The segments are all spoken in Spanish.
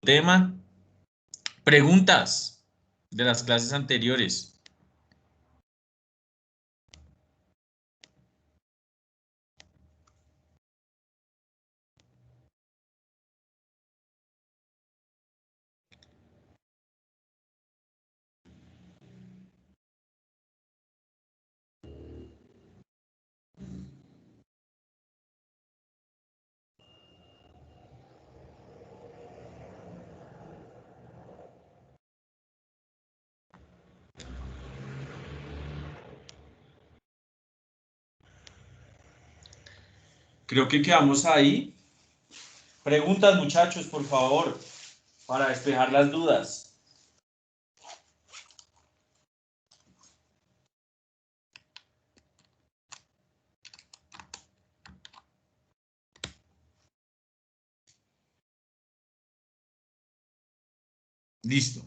tema. Preguntas de las clases anteriores. Creo que quedamos ahí. Preguntas, muchachos, por favor, para despejar las dudas. Listo.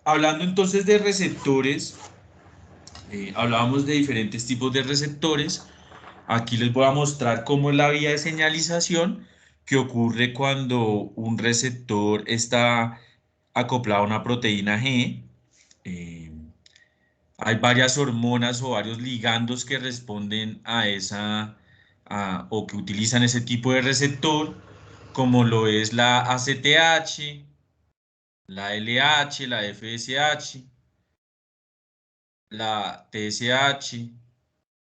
Hablando entonces de receptores, hablábamos de diferentes tipos de receptores. Aquí les voy a mostrar cómo es la vía de señalización que ocurre cuando un receptor está acoplado a una proteína G. Eh, Hay varias hormonas o varios ligandos que responden a o que utilizan ese tipo de receptor, como lo es la ACTH, la LH, la FSH, la TSH,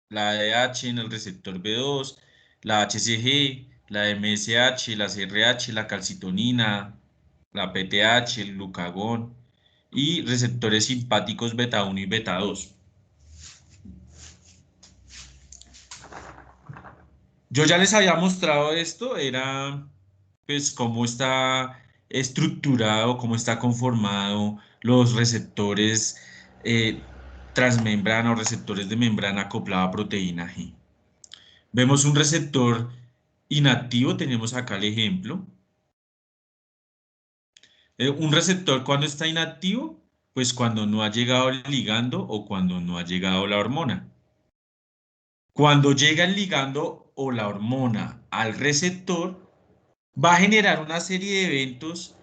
la ADH en el receptor B2, la HCG, la MSH, la CRH, la calcitonina, la PTH, el glucagón y receptores simpáticos beta 1 y beta 2. Yo ya les había mostrado esto, era pues cómo está estructurado, cómo está conformado los receptores eh, transmembrana o receptores de membrana acoplada a proteína G. Vemos un receptor inactivo, tenemos acá el ejemplo. Un receptor cuando está inactivo, pues cuando no ha llegado el ligando o cuando no ha llegado la hormona. Cuando llega el ligando o la hormona al receptor, va a generar una serie de eventos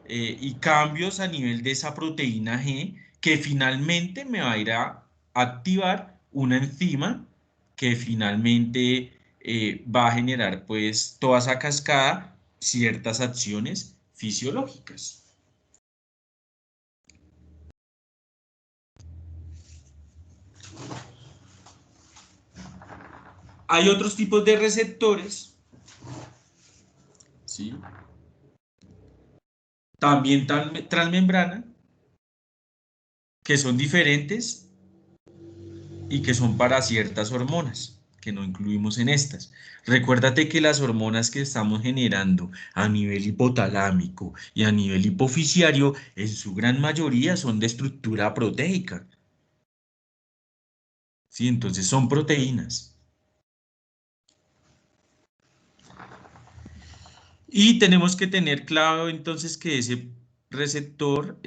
y cambios a nivel de esa proteína G que finalmente me va a ir a activar una enzima que finalmente va a generar pues toda esa cascada, ciertas acciones fisiológicas. Hay otros tipos de receptores, ¿sí? También transmembrana, que son diferentes y que son para ciertas hormonas que no incluimos en estas. Recuérdate que las hormonas que estamos generando a nivel hipotalámico y a nivel hipofisiario, en su gran mayoría son de estructura proteica. ¿Sí? Entonces son proteínas. Y tenemos que tener claro entonces que ese receptor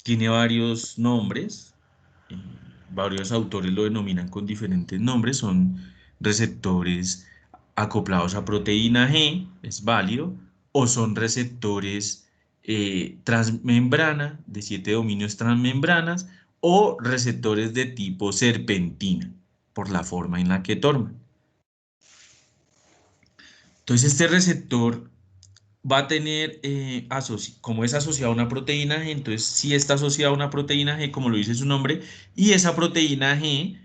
tiene varios nombres. eh, Varios autores lo denominan con diferentes nombres. Son receptores acoplados a proteína G, es válido, o son receptores transmembrana, de 7 dominios transmembranas, o receptores de tipo serpentina, por la forma en la que toman. Entonces, este receptor va a tener, como es asociado a una proteína G, entonces sí está asociado a una proteína G, como lo dice su nombre, y esa proteína G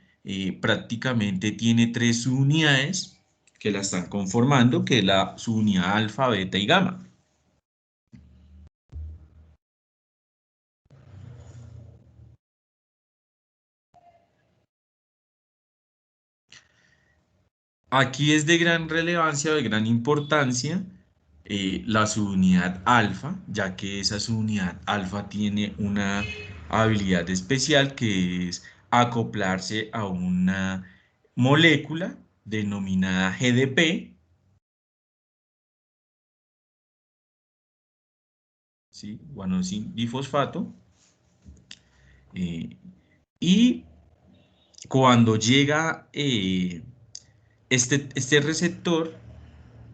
prácticamente tiene tres subunidades que la están conformando, que es la subunidad alfa, beta y gamma. Aquí es de gran relevancia, de gran importancia, la subunidad alfa, ya que esa subunidad alfa tiene una habilidad especial que es acoplarse a una molécula denominada GDP, ¿sí? Guanosin difosfato, eh, y cuando llega este receptor,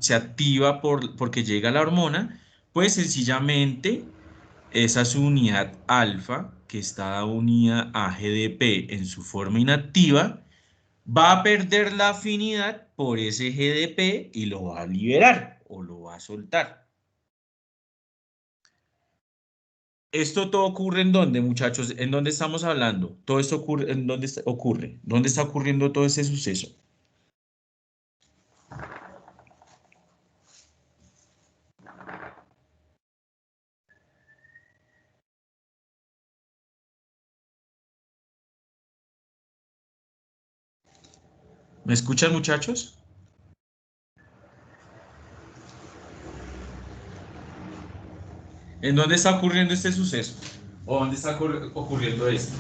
se activa porque llega la hormona, pues sencillamente esa subunidad alfa, que está unida a GDP en su forma inactiva, va a perder la afinidad por ese GDP y lo va a liberar o lo va a soltar. ¿Esto todo ocurre en dónde, muchachos? ¿En dónde estamos hablando? ¿Todo esto ocurre? ¿En dónde ocurre? ¿Dónde está ocurriendo todo ese suceso? ¿Me escuchan, muchachos? ¿En dónde está ocurriendo este suceso? ¿O dónde está ocurriendo esto?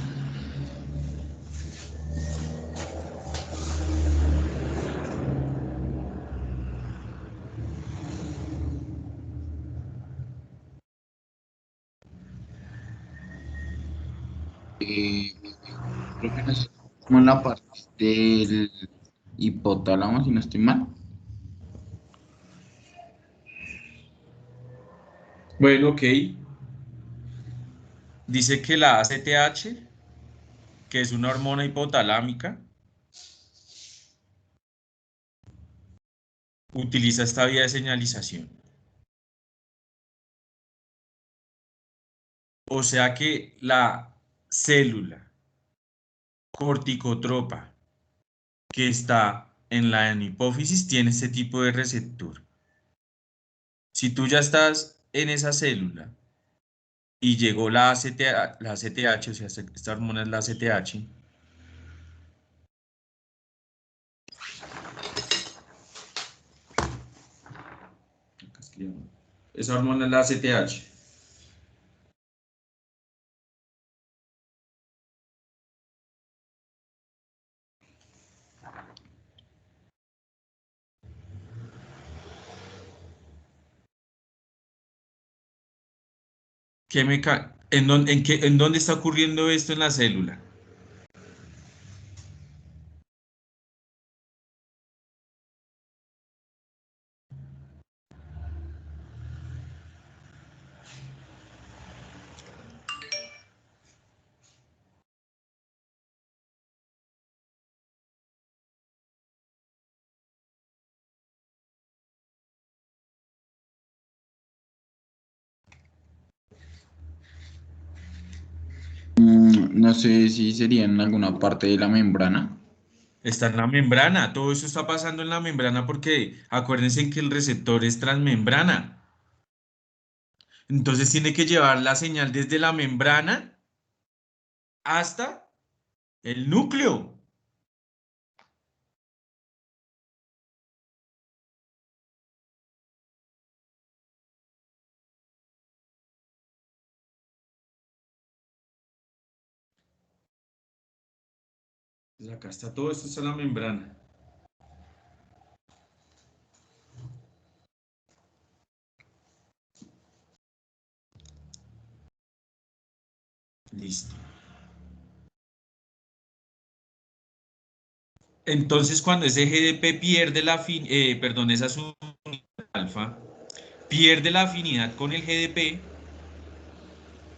Eh, Creo que no es como en la parte del hipotálamo, si no estoy mal. Bueno, ok. Dice que la ACTH, que es una hormona hipotalámica, utiliza esta vía de señalización. O sea que la célula corticotropa que está en la hipófisis tiene este tipo de receptor. Si tú ya estás en esa célula y llegó la ACTH, o sea, esta hormona es la ACTH, esa hormona es la ACTH. ¿En dónde está ocurriendo esto en la célula? No sé si sería en alguna parte de la membrana. Está en la membrana, todo eso está pasando en la membrana porque acuérdense que el receptor es transmembrana. Entonces tiene que llevar la señal desde la membrana hasta el núcleo. Pues acá está todo esto, está en la membrana. Listo. Entonces cuando ese GDP pierde perdón, esa subunidad alfa, pierde la afinidad con el GDP,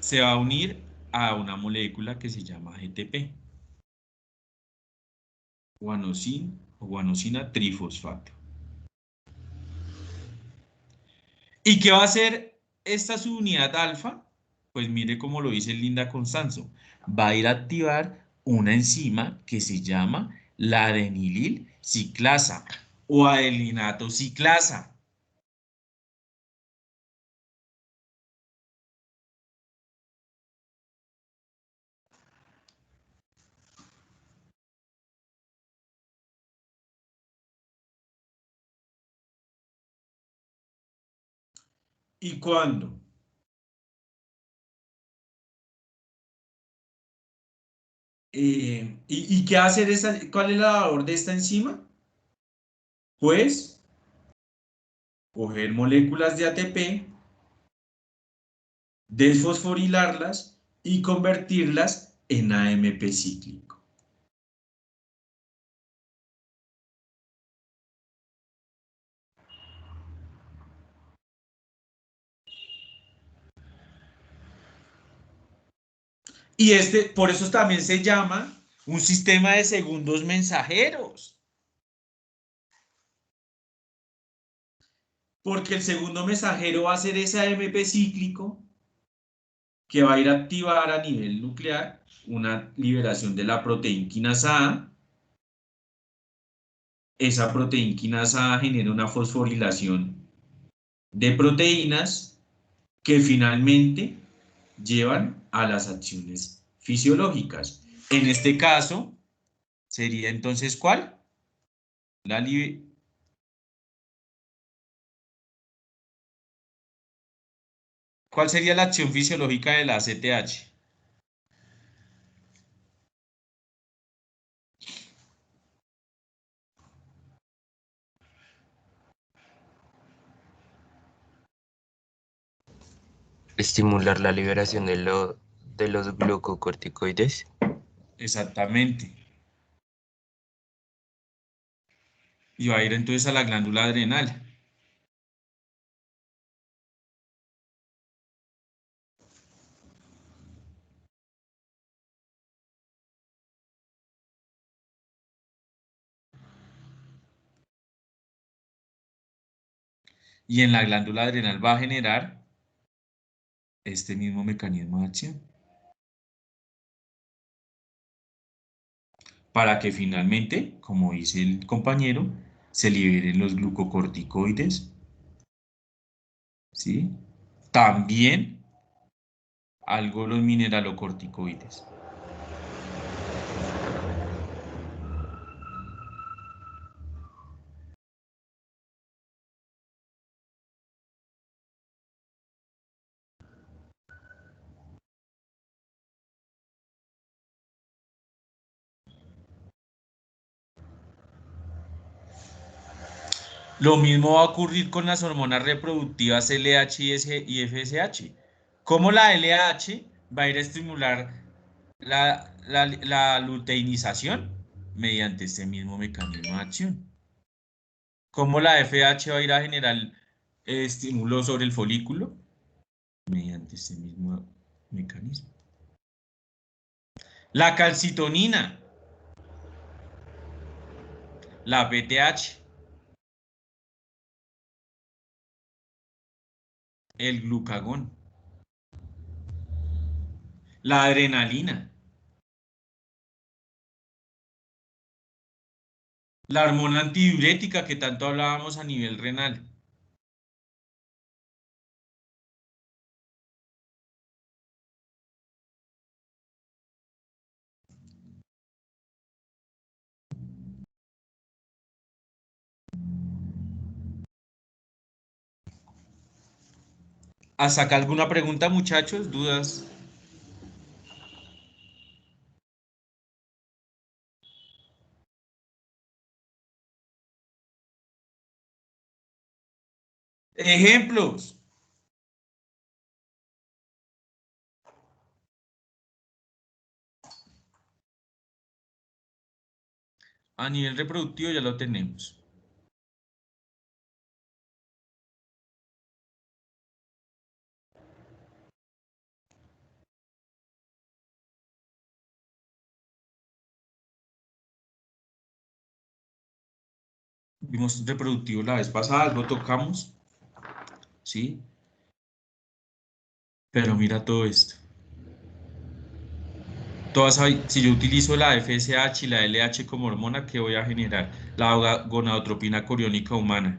se va a unir a una molécula que se llama GTP, guanosin o guanosina trifosfato. ¿Y qué va a hacer esta subunidad alfa? Pues mire cómo lo dice Linda Constanzo. Va a ir a activar una enzima que se llama la adenilil ciclasa o adelinato ciclasa. ¿Y cuándo? ¿Y qué hacer cuál es la labor de esta enzima? Pues coger moléculas de ATP, desfosforilarlas y convertirlas en AMP cíclico. Y por eso también se llama un sistema de segundos mensajeros. Porque el segundo mensajero va a ser ese AMP cíclico que va a ir a activar a nivel nuclear una liberación de la proteínquinasa A. Esa proteínquinasa A genera una fosforilación de proteínas que finalmente llevan a las acciones fisiológicas. En este caso, sería entonces, ¿cuál? La ¿Cuál sería la acción fisiológica de la ACTH? Estimular la liberación de los glucocorticoides. Exactamente. Y va a ir entonces a la glándula adrenal. Y en la glándula adrenal va a generar este mismo mecanismo de acción. Para que finalmente, como dice el compañero, se liberen los glucocorticoides, ¿sí? También algo los mineralocorticoides. Lo mismo va a ocurrir con las hormonas reproductivas LH y FSH. Como la LH va a ir a estimular la luteinización mediante este mismo mecanismo de acción. Como la FH va a ir a generar estímulo sobre el folículo mediante este mismo mecanismo. La calcitonina, la PTH, el glucagón, la adrenalina, la hormona antidiurética que tanto hablábamos a nivel renal. ¿Hasta acá alguna pregunta, muchachos? ¿Dudas? Ejemplos. A nivel reproductivo ya lo tenemos. Vimos reproductivo la vez pasada, algo tocamos, ¿sí? Pero mira todo esto. Si yo utilizo la FSH y la LH como hormona, ¿qué voy a generar? La gonadotropina coriónica humana.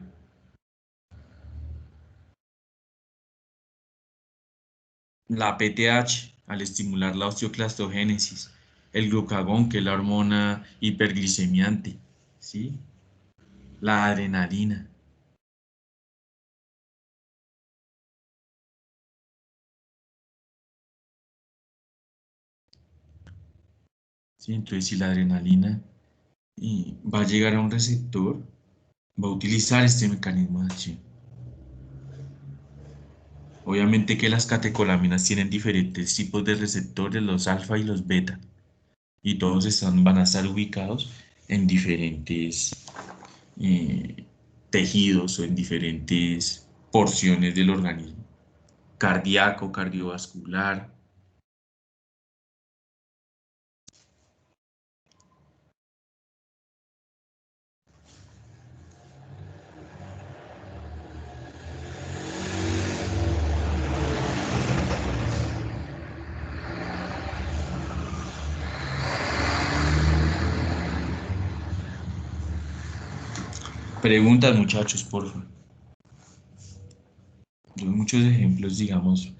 La PTH, al estimular la osteoclastogénesis. El glucagón, que es la hormona hiperglicemiante, ¿sí? La adrenalina. ¿Sí? Entonces, si la adrenalina va a llegar a un receptor, va a utilizar este mecanismo de acción. Obviamente que las catecolaminas tienen diferentes tipos de receptores, los alfa y los beta, y todos van a estar ubicados en diferentes eh, tejidos o en diferentes porciones del organismo, cardíaco, cardiovascular, Preguntas, muchachos, por favor. Doy muchos ejemplos, digamos,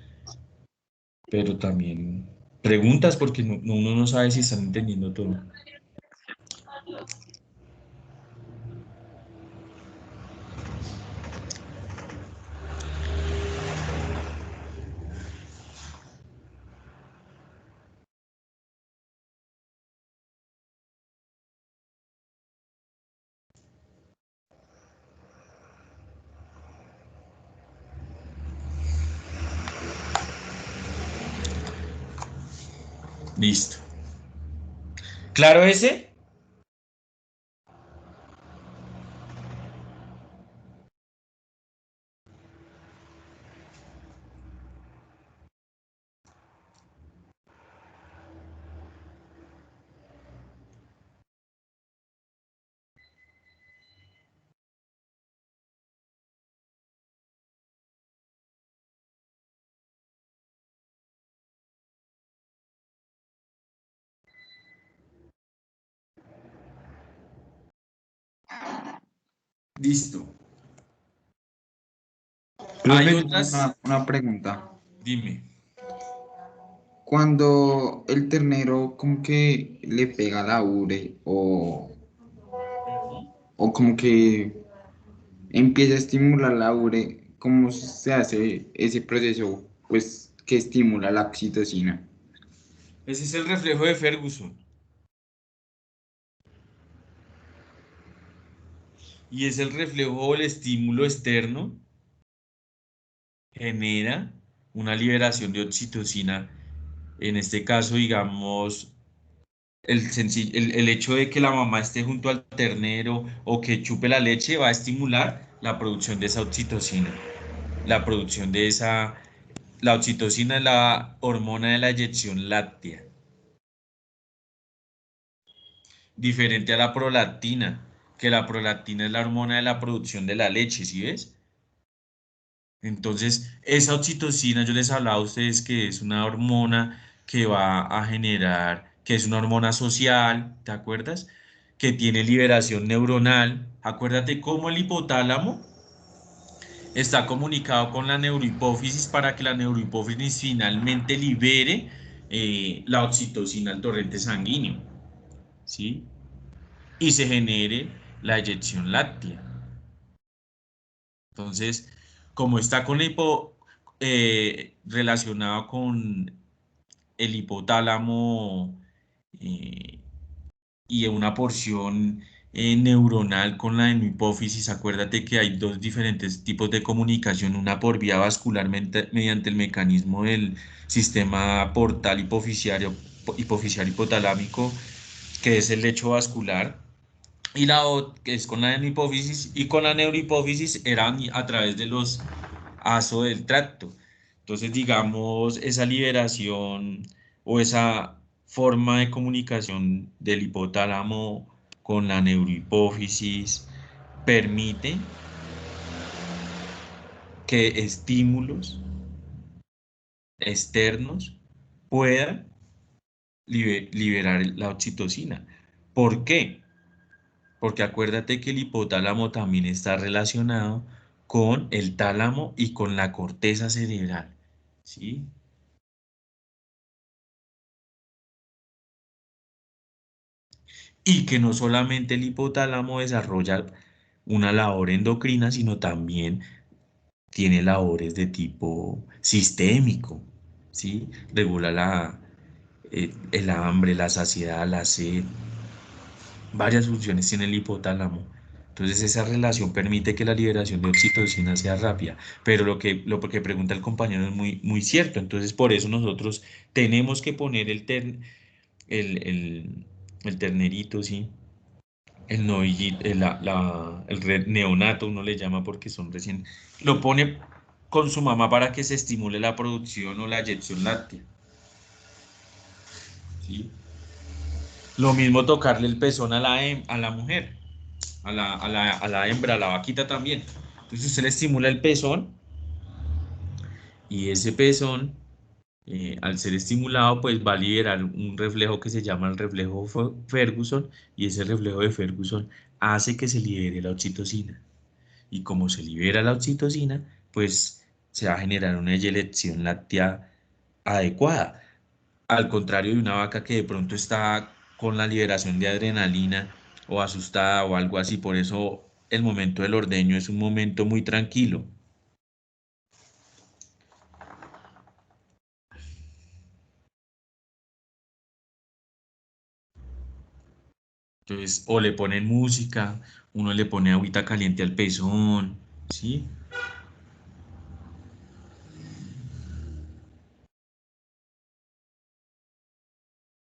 pero también preguntas porque uno no sabe si están entendiendo todo. Listo. ¿Claro ese? Listo. Hay Profe, tengo otras, una pregunta. dime. Cuando el ternero como que le pega la ubre Ujú. o como que empieza a estimular la ubre, ¿cómo se hace ese proceso pues que estimula la oxitocina? Ese es el reflejo de Ferguson. Y es el reflejo o el estímulo externo genera una liberación de oxitocina. En este caso, digamos, el hecho de que la mamá esté junto al ternero o que chupe la leche va a estimular la producción de esa oxitocina. La producción de esa, la oxitocina es la hormona de la eyección láctea, diferente a la prolactina, que la prolactina es la hormona de la producción de la leche, ¿sí ves? Entonces, esa oxitocina, yo les hablaba a ustedes que es una hormona que va a generar, que es una hormona social, ¿te acuerdas? Que tiene liberación neuronal. Acuérdate cómo el hipotálamo está comunicado con la neurohipófisis para que la neurohipófisis finalmente libere la oxitocina al torrente sanguíneo, ¿sí? Y se genere la eyección láctea. Entonces, como está con relacionado con el hipotálamo eh, y una porción neuronal con la hipófisis, acuérdate que hay dos diferentes tipos de comunicación, una por vía vascular mediante el mecanismo del sistema portal hipoficiario hipotalámico, que es el lecho vascular, y la otra que es con la hipófisis, y con la neurohipófisis eran a través de los aso del tracto. Entonces, digamos, esa liberación o esa forma de comunicación del hipotálamo con la neurohipófisis permite que estímulos externos puedan liberar la oxitocina. ¿Por qué? Porque acuérdate que el hipotálamo también está relacionado con el tálamo y con la corteza cerebral, ¿sí? Y que no solamente el hipotálamo desarrolla una labor endocrina, sino también tiene labores de tipo sistémico, ¿sí? Regula el hambre, la saciedad, la sed, varias funciones tiene el hipotálamo. Entonces esa relación permite que la liberación de oxitocina sea rápida, pero lo que pregunta el compañero es muy, muy cierto. Entonces por eso nosotros tenemos que poner el, el, el ternerito, ¿sí? El novillito, neonato, uno le llama porque son recién, lo pone con su mamá para que se estimule la producción o la eyección láctea, ¿sí? Lo mismo tocarle el pezón a la mujer, a la hembra, a la vaquita también. Entonces usted le estimula el pezón y ese pezón Al ser estimulado, pues va a liberar un reflejo que se llama el reflejo Ferguson, y ese reflejo de Ferguson hace que se libere la oxitocina. Y como se libera la oxitocina, pues se va a generar una eyección láctea adecuada. Al contrario de una vaca que de pronto está con la liberación de adrenalina o asustada o algo así, por eso el momento del ordeño es un momento muy tranquilo. Entonces, o le ponen música, uno le pone agüita caliente al pezón, ¿sí?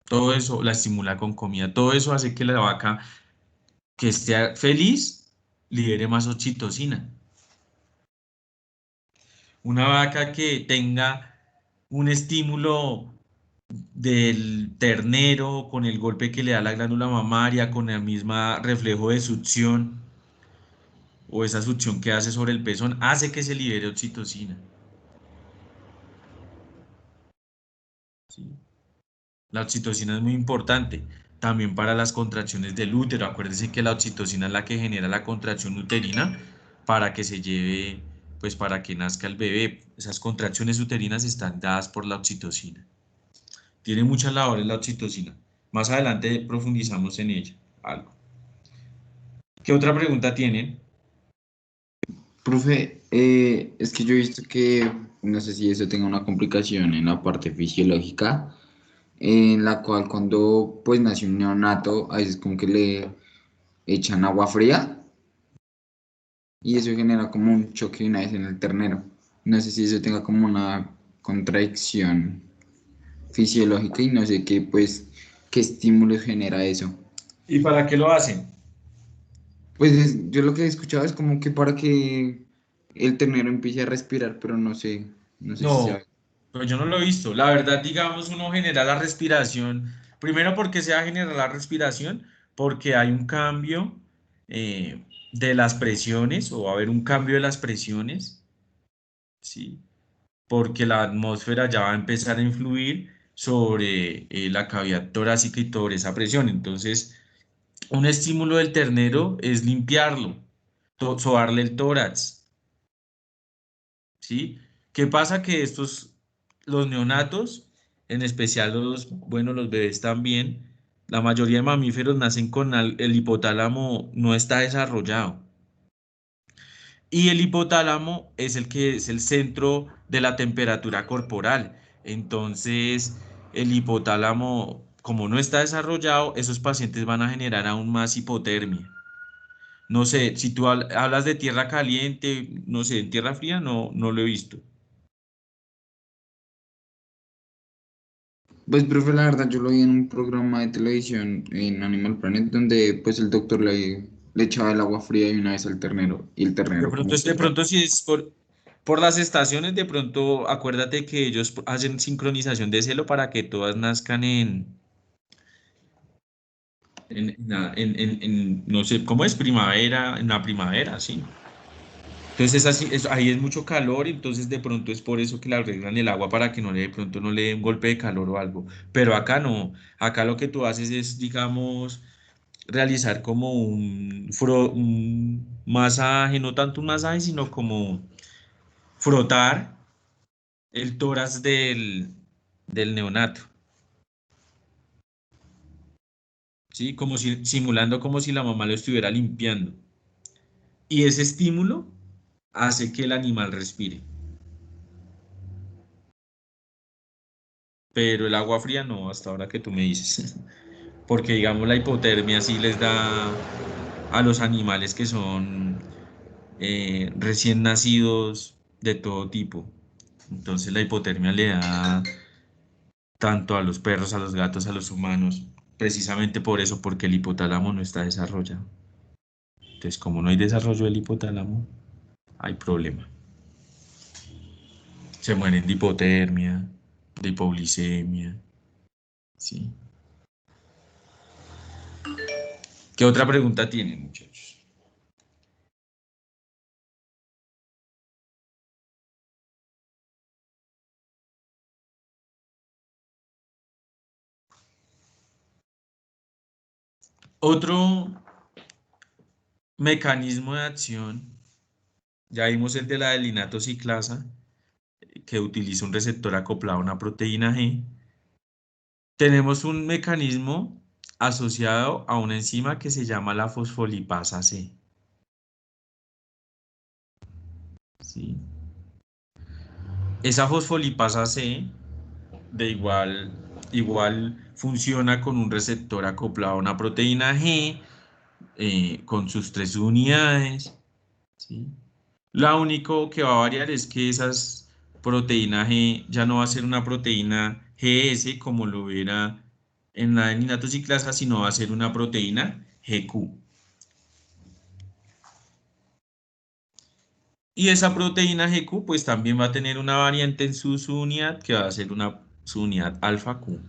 Todo eso la estimula con comida, todo eso hace que la vaca que esté feliz libere más oxitocina. Una vaca que tenga un estímulo del ternero con el golpe que le da la glándula mamaria, con el mismo reflejo de succión o esa succión que hace sobre el pezón, hace que se libere oxitocina. ¿Sí? La oxitocina es muy importante también para las contracciones del útero. Acuérdense que la oxitocina es la que genera la contracción uterina para que se lleve, pues para que nazca el bebé. Esas contracciones uterinas están dadas por la oxitocina. Tiene muchas labores la oxitocina. Más adelante profundizamos en ella. Algo. ¿Qué otra pregunta tienen? Profe, es que yo he visto que, no sé si eso tenga una complicación en la parte fisiológica, en la cual cuando pues nace un neonato, a veces como que le echan agua fría y eso genera como un choque una vez en el ternero. No sé si eso tenga como una contradicción fisiológica y no sé qué, pues, qué estímulos genera eso. ¿Y para qué lo hacen? Pues yo lo que he escuchado es como que para que el ternero empiece a respirar, pero no sé si No, sea. pues yo no lo he visto. La verdad, digamos, uno genera la respiración. Primero, porque se va a generar la respiración, porque hay un cambio de las presiones, o va a haber un cambio de las presiones, ¿sí? Porque la atmósfera ya va a empezar a influir sobre la cavidad torácica y sobre esa presión. Entonces, un estímulo del ternero es limpiarlo, sobarle el tórax, ¿sí? ¿Qué pasa? Que los neonatos, en especial bueno, los bebés también, la mayoría de mamíferos nacen con el hipotálamo no está desarrollado. Y el hipotálamo es el que es el centro de la temperatura corporal. Entonces, el hipotálamo, como no está desarrollado, esos pacientes van a generar aún más hipotermia. No sé, si tú hablas de tierra caliente, no sé, en tierra fría no lo he visto. Pues, profe, la verdad, yo lo vi en un programa de televisión en Animal Planet donde pues el doctor le echaba el agua fría y una vez al ternero y el ternero como que De pronto si es por las estaciones, de pronto acuérdate que ellos hacen sincronización de celo para que todas nazcan no sé, ¿cómo es? Primavera, en la primavera, sí. Entonces es así, ahí es mucho calor, entonces de pronto es por eso que le arreglan el agua para que de pronto no le dé un golpe de calor o algo. Pero acá no, acá lo que tú haces es, digamos, realizar como un masaje, no tanto un masaje, sino como frotar el tórax del neonato, ¿sí? Como si, simulando como si la mamá lo estuviera limpiando. Y ese estímulo hace que el animal respire. Pero el agua fría no, hasta ahora que tú me dices. Porque digamos la hipotermia sí les da a los animales que son recién nacidos de todo tipo. Entonces la hipotermia le da tanto a los perros, a los gatos, a los humanos, precisamente por eso, porque el hipotálamo no está desarrollado. Entonces, como no hay desarrollo del hipotálamo, hay problema. Se mueren de hipotermia, de hipoglicemia, ¿sí? ¿Qué otra pregunta tienen, muchachos? Otro mecanismo de acción, ya vimos el de la adelinato ciclasa, que utiliza un receptor acoplado a una proteína G. Tenemos un mecanismo asociado a una enzima que se llama la fosfolipasa C. ¿Sí? Esa fosfolipasa C de igual funciona con un receptor acoplado a una proteína G, con sus 3 unidades. ¿Sí? Lo único que va a variar es que esas proteínas G ya no va a ser una proteína GS como lo era en la adeninato ciclasa, sino va a ser una proteína GQ. Y esa proteína GQ pues también va a tener una variante en su subunidad que va a ser una subunidad alfa Q.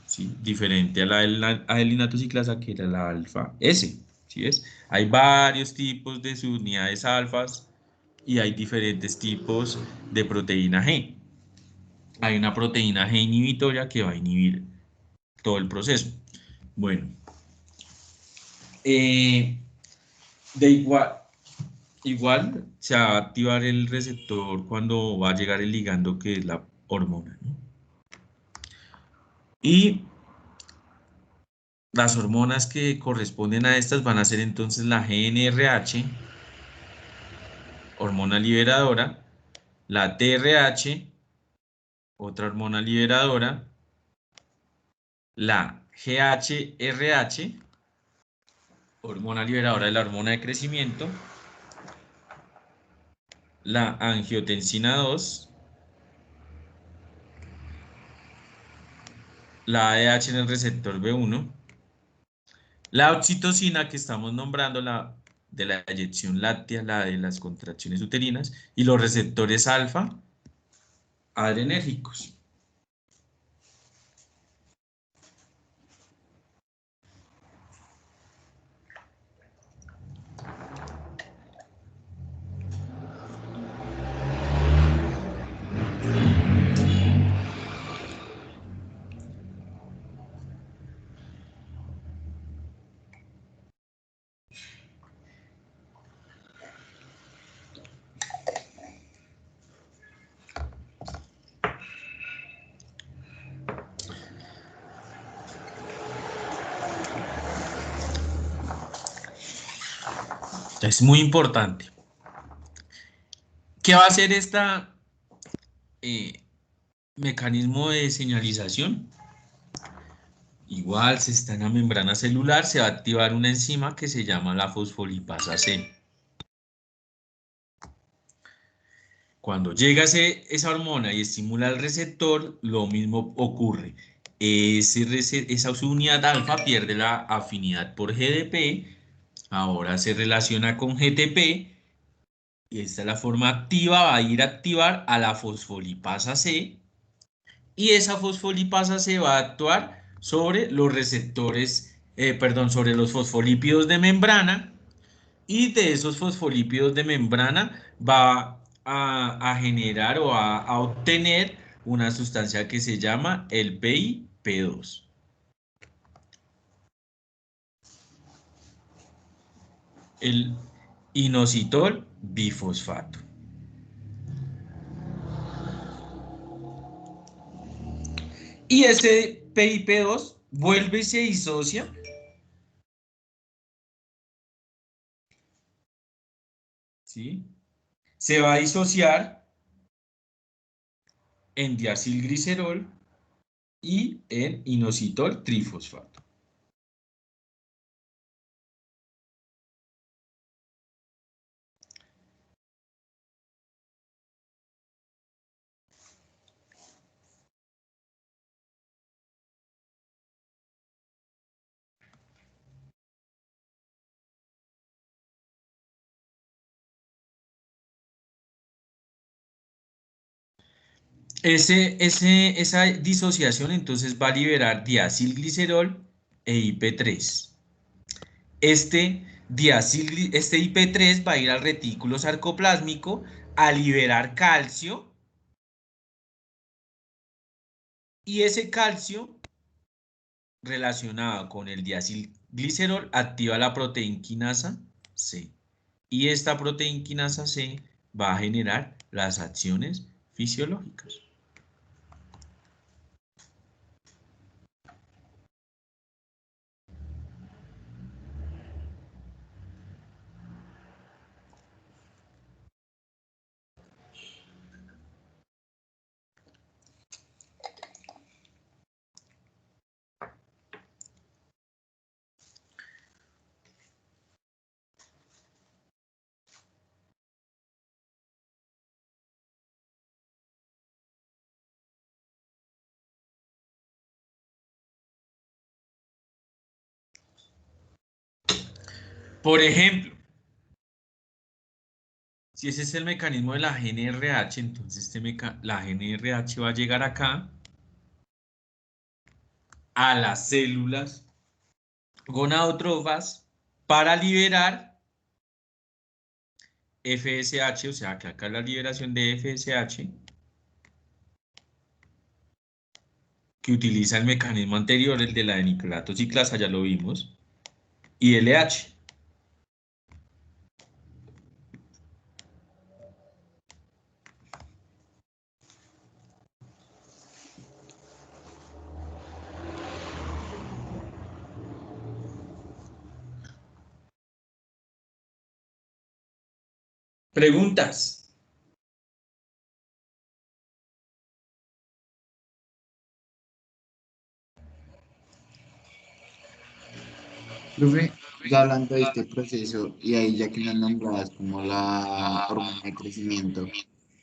¿Sí? Diferente a la adelinato ciclasa que era la alfa S. ¿Sí ves? Hay varios tipos de subunidades alfas y hay diferentes tipos de proteína G. Hay una proteína G inhibitoria que va a inhibir todo el proceso. Bueno, de igual se va a activar el receptor cuando va a llegar el ligando que es la hormona, ¿no? Y las hormonas que corresponden a estas van a ser entonces la GnRH, hormona liberadora, la TRH, otra hormona liberadora, la GHRH, hormona liberadora de la hormona de crecimiento, la angiotensina 2, la ADH en el receptor B1, la oxitocina que estamos nombrando, la de la eyección láctea, la de las contracciones uterinas, y los receptores alfa adrenérgicos. Es muy importante. ¿Qué va a hacer este mecanismo de señalización? Igual, si está en la membrana celular, se va a activar una enzima que se llama la fosfolipasa C. Cuando llega esa hormona y estimula el receptor, lo mismo ocurre. Esa subunidad alfa pierde la afinidad por GDP, ahora se relaciona con GTP, y esta es la forma activa, va a ir a activar a la fosfolipasa C, y esa fosfolipasa C va a actuar sobre los receptores, sobre los fosfolípidos de membrana, y de esos fosfolípidos de membrana va a generar o a obtener una sustancia que se llama el PIP2. El inositol bifosfato. Y ese PIP2 vuelve y se disocia. ¿Sí? Se va a disociar en diacilglicerol y en inositol trifosfato. Esa disociación entonces va a liberar diacilglicerol e IP3. Este IP3 va a ir al retículo sarcoplásmico a liberar calcio, y ese calcio relacionado con el diacilglicerol activa la proteinquinasa C. Y esta proteinquinasa C va a generar las acciones fisiológicas. Por ejemplo, si ese es el mecanismo de la GNRH, entonces la GNRH va a llegar acá a las células gonadotrófas para liberar FSH, o sea que acá la liberación de FSH, que utiliza el mecanismo anterior, el de la nitrato ciclasa, ya lo vimos, y LH. Preguntas. Profe, ya hablando de este proceso, y ahí ya que nos nombrabas como la hormona de crecimiento,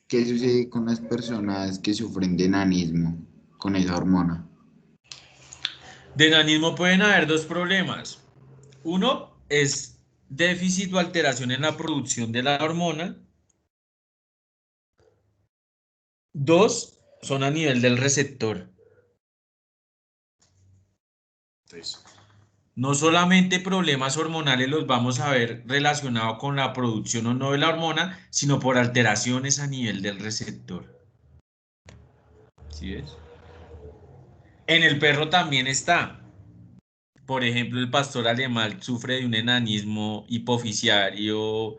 ¿qué sucede con las personas que sufren de enanismo con esa hormona? De enanismo pueden haber dos problemas. Uno es déficit o alteración en la producción de la hormona. Dos son a nivel del receptor. Entonces, no solamente problemas hormonales los vamos a ver relacionados con la producción o no de la hormona, sino por alteraciones a nivel del receptor. ¿Sí ves? En el perro también está. Por ejemplo, el pastor alemán sufre de un enanismo hipofisiario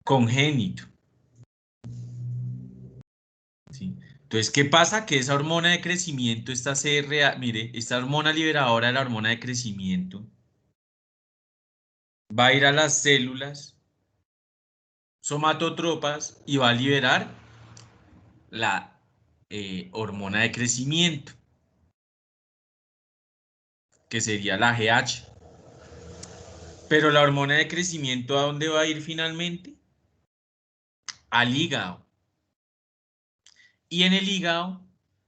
congénito. ¿Sí? Entonces, ¿qué pasa? Que esa hormona de crecimiento, esta CRA, mire, esta hormona liberadora de la hormona de crecimiento, va a ir a las células somatotropas y va a liberar la hormona de crecimiento, que sería la GH. Pero la hormona de crecimiento, ¿a dónde va a ir finalmente? Al hígado. Y en el hígado,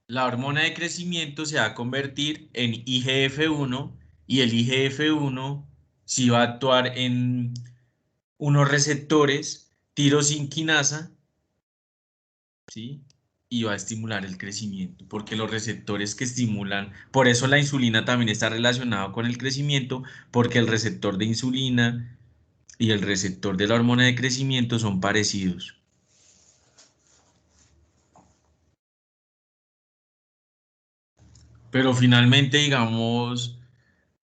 la hormona de crecimiento se va a convertir en IGF-1 y el IGF-1 sí va a actuar en unos receptores tirosinquinasa, ¿sí? Y va a estimular el crecimiento, porque los receptores que estimulan, por eso la insulina también está relacionada con el crecimiento, porque el receptor de insulina y el receptor de la hormona de crecimiento son parecidos. Pero finalmente, digamos,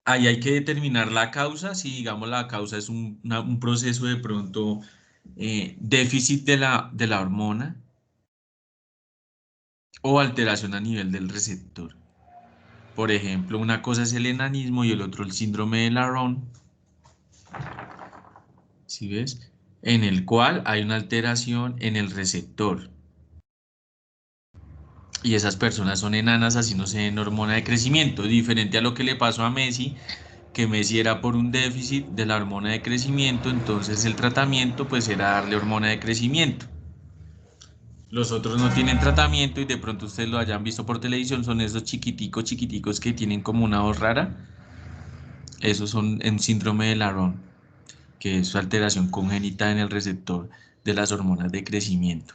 ahí hay que determinar la causa, si digamos la causa es un proceso de pronto déficit de la hormona o alteración a nivel del receptor. Por ejemplo, una cosa es el enanismo y el otro el síndrome de Laron, ¿sí ves? En el cual hay una alteración en el receptor. Y esas personas son enanas así no se den hormona de crecimiento, diferente a lo que le pasó a Messi, que Messi era por un déficit de la hormona de crecimiento, entonces el tratamiento pues era darle hormona de crecimiento. Los otros no tienen tratamiento y de pronto ustedes lo hayan visto por televisión, son esos chiquiticos, chiquiticos que tienen como una voz rara. Esos son en síndrome de Laron, que es su alteración congénita en el receptor de las hormonas de crecimiento.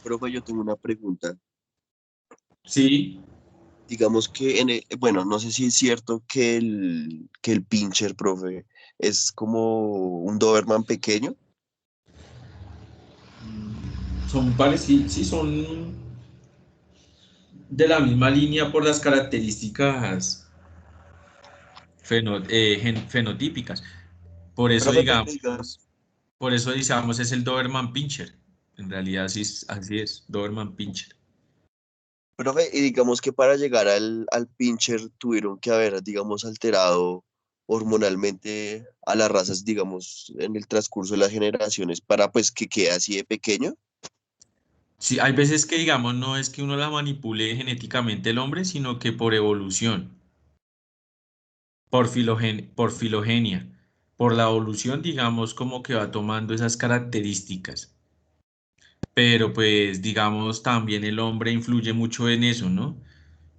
Profe, yo tengo una pregunta. Sí, Digamos que, bueno, no sé si es cierto que el pincher, profe, es como un Doberman pequeño. Son parecidos, sí, son de la misma línea por las características fenotípicas. Por eso, Profe, pero digamos, por eso digamos es el Doberman Pinscher. En realidad así es, Doberman Pinscher. profe, y digamos que para llegar al pincher tuvieron que haber, digamos, alterado hormonalmente a las razas, digamos, en el transcurso de las generaciones para pues que quede así de pequeño. Sí, hay veces que, digamos, no es que uno la manipule genéticamente el hombre, sino que por evolución, por filogenia, por la evolución, digamos, como que va tomando esas características. Pero pues, digamos, también el hombre influye mucho en eso, ¿no?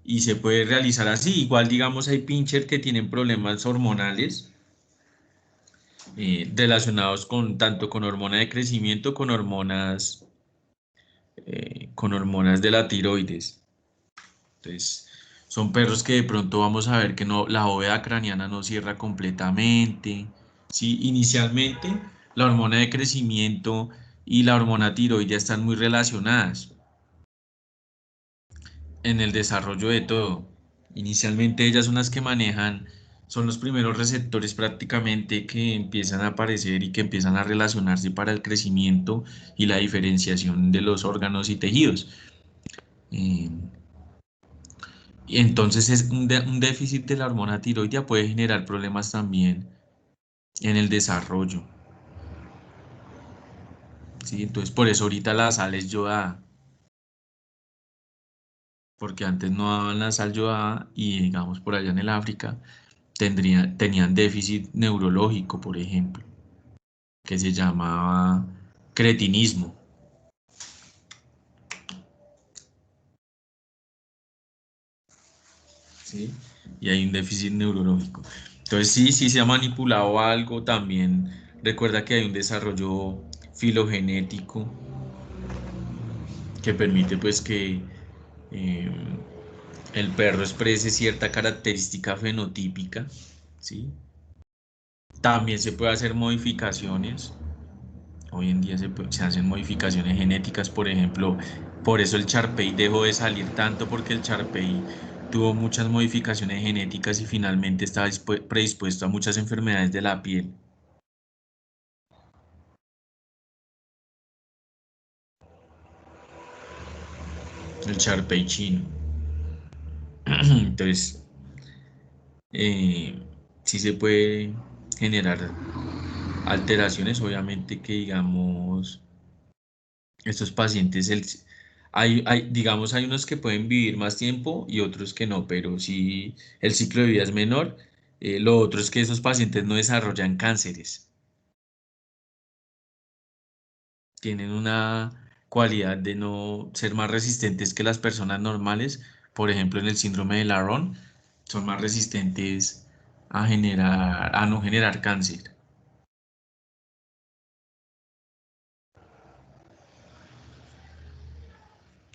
Y se puede realizar así. Igual, digamos, hay pincher que tienen problemas hormonales relacionados con tanto con hormona de crecimiento, con hormonas de la tiroides. Entonces, son perros que de pronto vamos a ver que no, la bóveda craneana no cierra completamente. Sí, inicialmente la hormona de crecimiento y la hormona tiroidea están muy relacionadas en el desarrollo de todo. Inicialmente ellas son las que manejan, son los primeros receptores prácticamente que empiezan a aparecer y que empiezan a relacionarse para el crecimiento y la diferenciación de los órganos y tejidos. Eh, Y entonces un déficit de la hormona tiroidea puede generar problemas también en el desarrollo. ¿Sí? Entonces por eso ahorita la sal es yodada, porque antes no daban la sal yodada y digamos por allá en el África tenían déficit neurológico, por ejemplo, que se llamaba cretinismo. ¿Sí? Y hay un déficit neurológico. Entonces sí, sí se ha manipulado algo también. Recuerda que hay un desarrollo filogenético que permite pues que eh, el perro exprese cierta característica fenotípica, ¿sí? También se puede hacer modificaciones. Hoy en día se hacen modificaciones genéticas, por ejemplo, por eso el Charpey dejó de salir tanto porque el Charpey tuvo muchas modificaciones genéticas y finalmente estaba predispuesto a muchas enfermedades de la piel. El Charpey chino. Entonces, eh, sí se puede generar alteraciones, obviamente que digamos, estos pacientes, digamos, hay unos que pueden vivir más tiempo y otros que no, pero si el ciclo de vida es menor, lo otro es que esos pacientes no desarrollan cánceres, tienen una cualidad de no ser más resistentes que las personas normales, por ejemplo, en el síndrome de Laron, son más resistentes a no generar cáncer.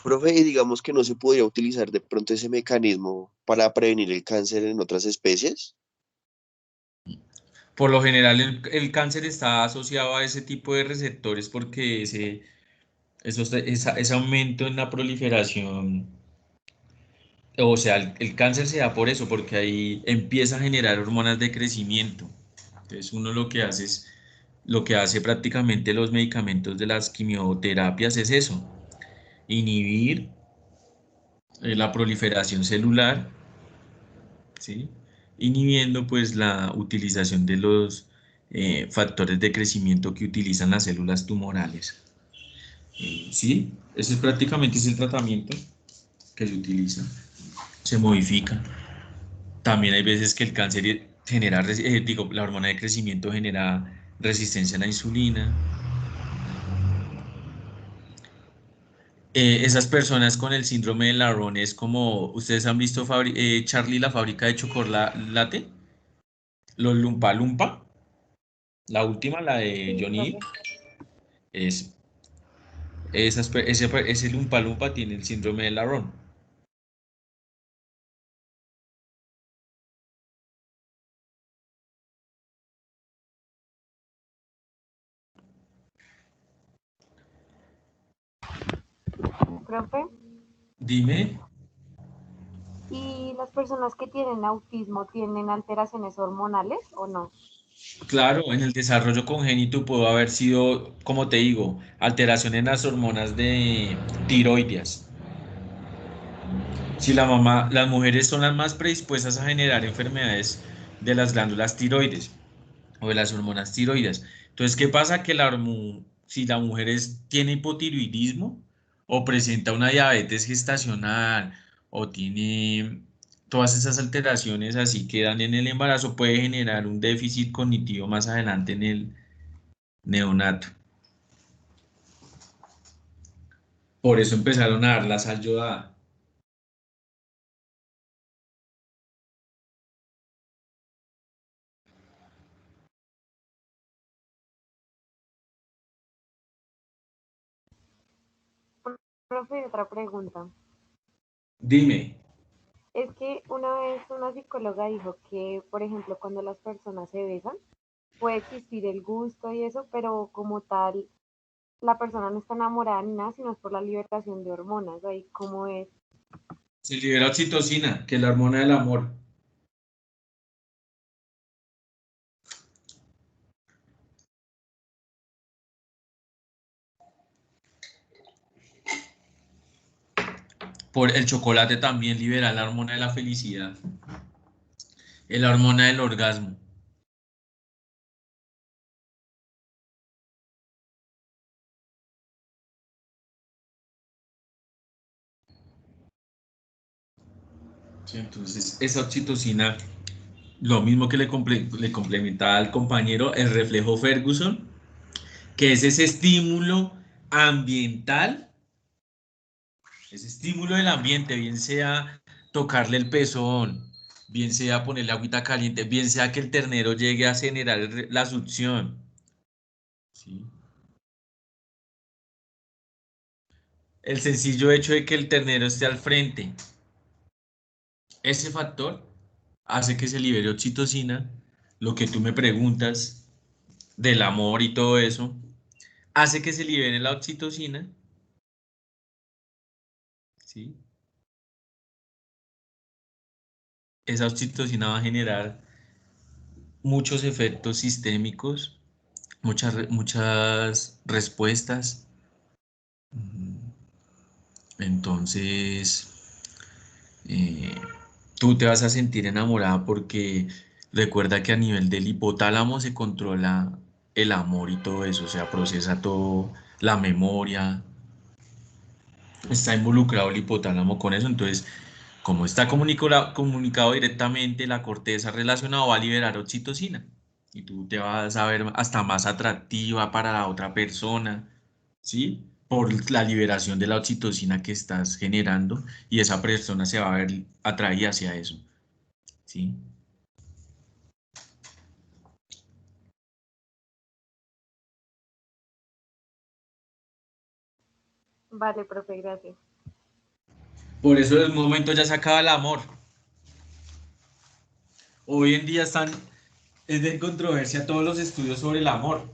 Profe, y digamos que no se podría utilizar de pronto ese mecanismo para prevenir el cáncer en otras especies. Por lo general, el cáncer está asociado a ese tipo de receptores porque ese aumento en la proliferación, o sea, el cáncer se da por eso, porque ahí empieza a generar hormonas de crecimiento. Entonces, uno lo que hace prácticamente los medicamentos de las quimioterapias es eso, inhibir la proliferación celular, ¿sí? Inhibiendo pues la utilización de los factores de crecimiento que utilizan las células tumorales. Sí, ese es prácticamente es el tratamiento que se utiliza, se modifica. También hay veces que el cáncer genera, digo, la hormona de crecimiento genera resistencia a la insulina. Esas personas con el síndrome de Laron es como, ¿ustedes han visto Charlie la fábrica de chocolate? Los Lumpa Lumpa, la última, la de Sí, Johnny profe. Depp, es, ese Lumpa Lumpa tiene el síndrome de Laron. Profe, Dime. ¿y las personas que tienen autismo tienen alteraciones hormonales o no? Claro, en el desarrollo congénito pudo haber sido, como te digo, alteración en las hormonas de tiroides. Si la mamá, las mujeres son las más predispuestas a generar enfermedades de las glándulas tiroides o de las hormonas tiroides. Entonces, ¿qué pasa? Que si la mujer tiene hipotiroidismo o presenta una diabetes gestacional o tiene todas esas alteraciones así que dan en el embarazo, puede generar un déficit cognitivo más adelante en el neonato. Por eso empezaron a dar la sal yodada. Profe, otra pregunta. Dime. Es que una vez una psicóloga dijo que, por ejemplo, cuando las personas se besan, puede existir el gusto y eso, pero como tal, la persona no está enamorada ni nada, sino es por la liberación de hormonas. Ahí cómo es. Se libera oxitocina, que es la hormona del amor. Por el chocolate también libera la hormona de la felicidad, es la hormona del orgasmo. Sí, entonces, esa oxitocina, lo mismo que le complementaba al compañero, el reflejo Ferguson, que es ese estímulo ambiental, ese estímulo del ambiente, bien sea tocarle el pezón, bien sea ponerle agüita caliente, bien sea que el ternero llegue a generar la succión. ¿Sí? El sencillo hecho de que el ternero esté al frente, ese factor hace que se libere oxitocina, lo que tú me preguntas del amor y todo eso, hace que se libere la oxitocina, ¿sí? Esa oxitocina va a generar muchos efectos sistémicos, muchas respuestas. Entonces, eh, tú te vas a sentir enamorada porque recuerda que a nivel del hipotálamo se controla el amor y todo eso, o sea, procesa todo, la memoria, está involucrado el hipotálamo con eso, entonces, como está comunicado directamente, la corteza relacionada va a liberar oxitocina y tú te vas a ver hasta más atractiva para la otra persona, ¿sí? Por la liberación de la oxitocina que estás generando y esa persona se va a ver atraída hacia eso, ¿sí? Vale, profe, gracias. Por eso en un momento ya se acaba el amor. Hoy en día es de controversia todos los estudios sobre el amor,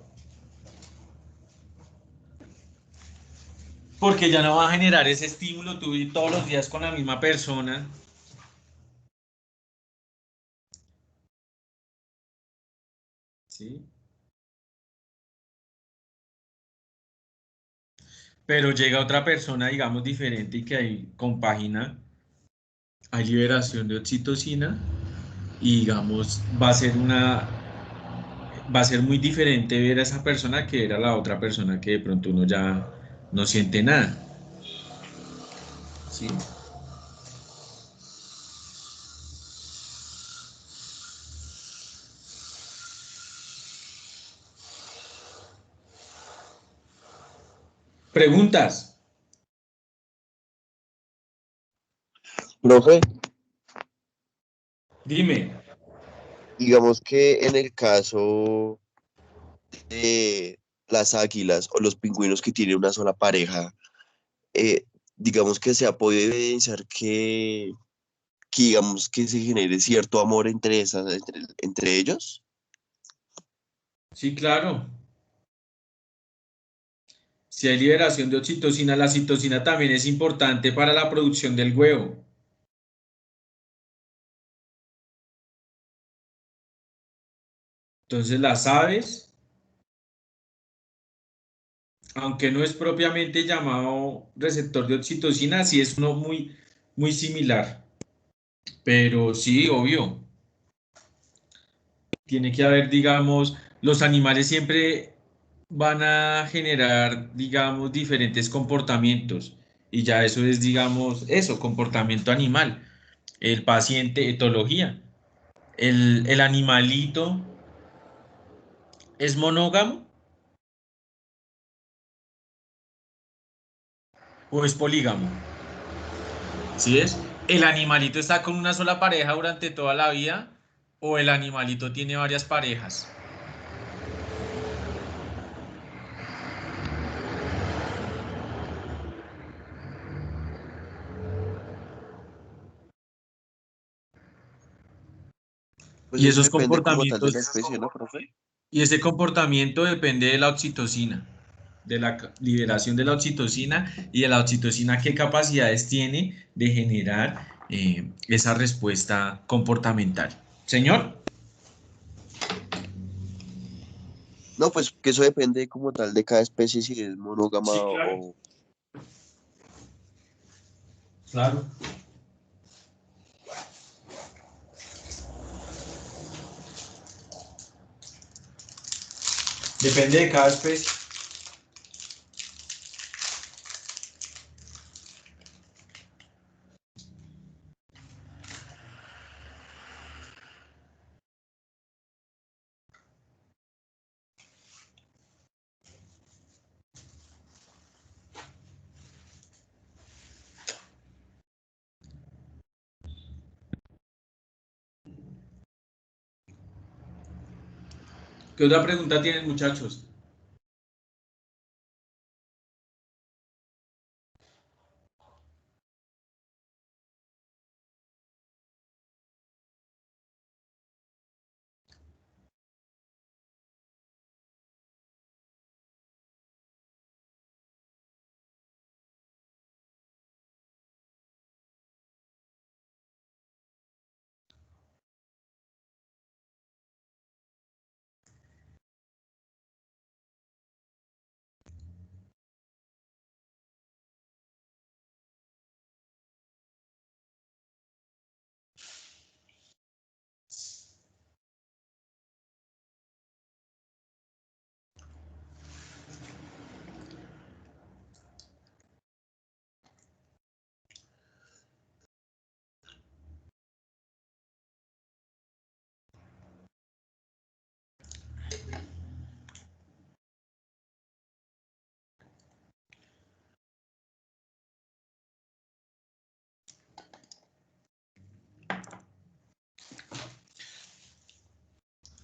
porque ya no va a generar ese estímulo tú y todos los días con la misma persona, ¿sí? Pero llega otra persona, digamos, diferente y que ahí compagina, hay liberación de oxitocina y digamos, va a ser muy diferente ver a esa persona que ver a la otra persona que de pronto uno ya no siente nada, ¿sí? Preguntas, Profe, dime. digamos que en el caso de las águilas o los pingüinos que tienen una sola pareja, eh, digamos que se ha podido evidenciar que digamos que se genere cierto amor entre ellos. Sí, claro. Si hay liberación de oxitocina, la oxitocina también es importante para la producción del huevo. Entonces las aves, aunque no es propiamente llamado receptor de oxitocina, sí es uno muy similar. Pero sí, obvio, tiene que haber, digamos, los animales siempre van a generar, digamos, diferentes comportamientos. Y ya eso es, digamos, eso, comportamiento animal. El paciente, etología. El animalito es monógamo o es polígamo. ¿Sí es? ¿El animalito está con una sola pareja durante toda la vida o el animalito tiene varias parejas? Pues Y eso esos depende como tal de comportamientos, la especie, ¿no, profe? y ese comportamiento depende de la oxitocina, de la liberación de la oxitocina y de la oxitocina qué capacidades tiene de generar esa respuesta comportamental. Señor, No, pues que eso depende como tal de cada especie, si es monógama sí, claro. o... Claro. Depende de cada especie. ¿Qué otra pregunta tienen, muchachos?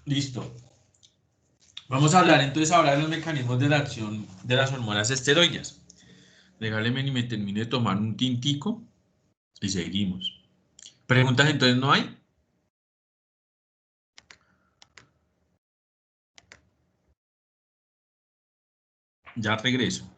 Listo. Vamos a hablar entonces ahora de los mecanismos de la acción de las hormonas esteroides. Déjame y me termine de tomar un tintico y seguimos. ¿Preguntas entonces no hay? Ya regreso.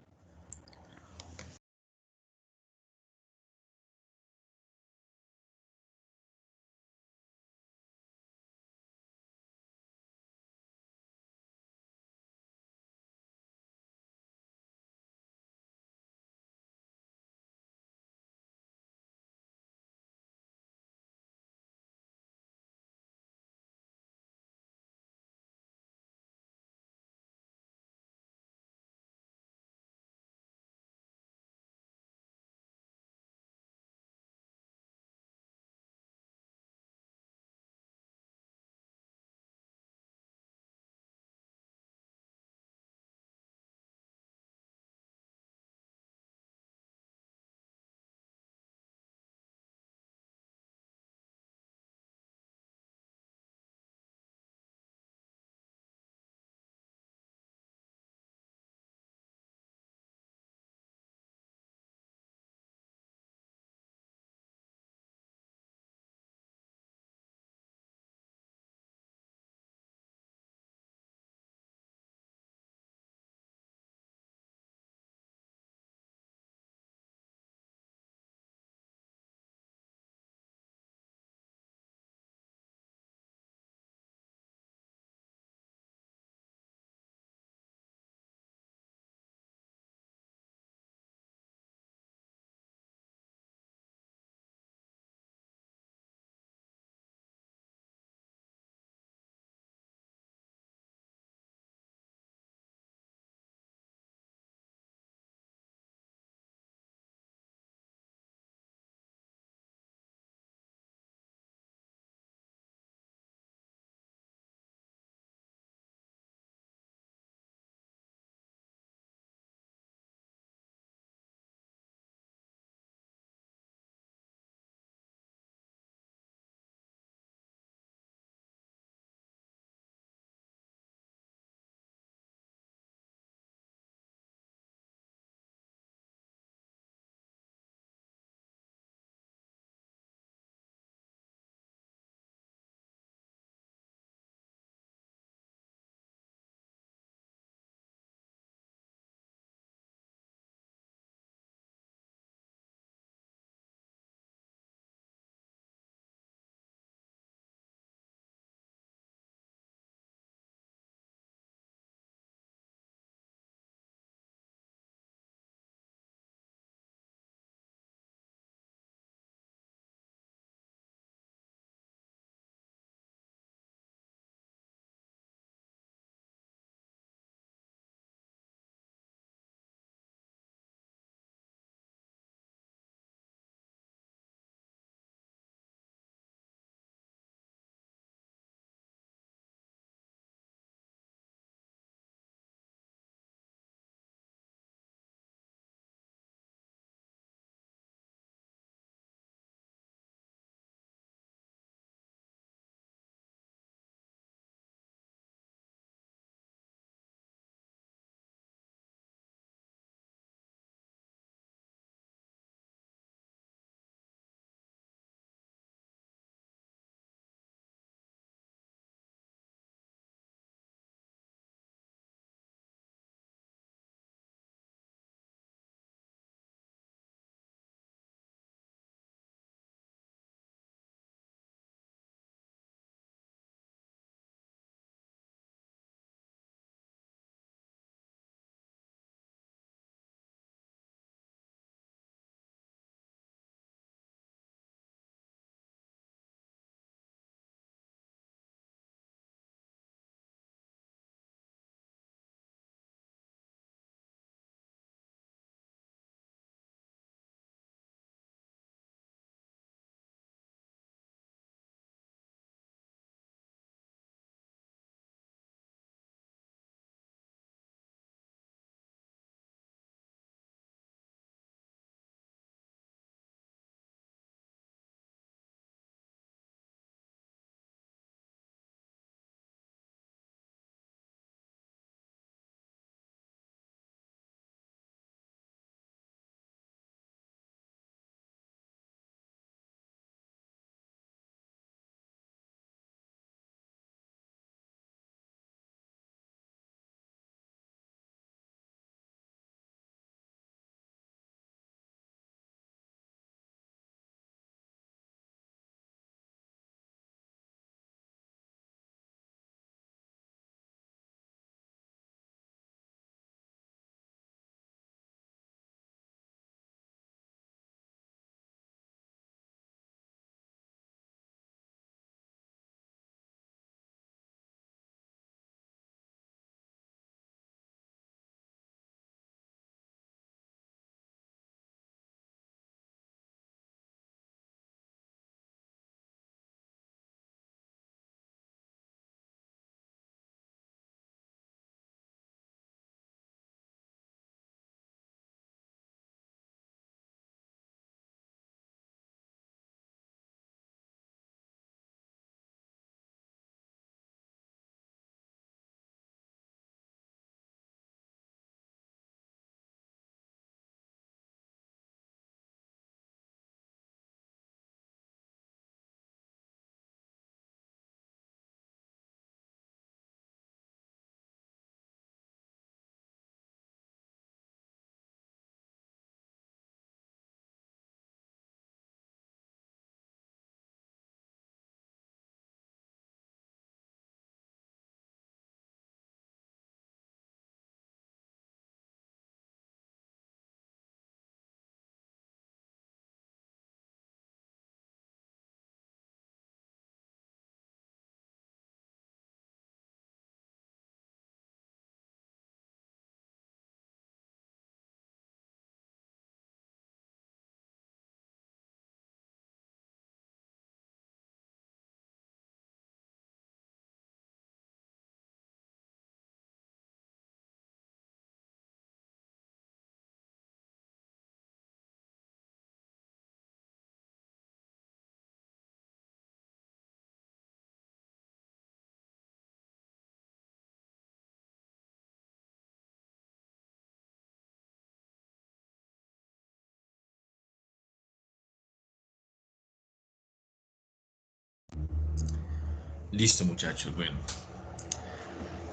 Listo, muchachos. Bueno.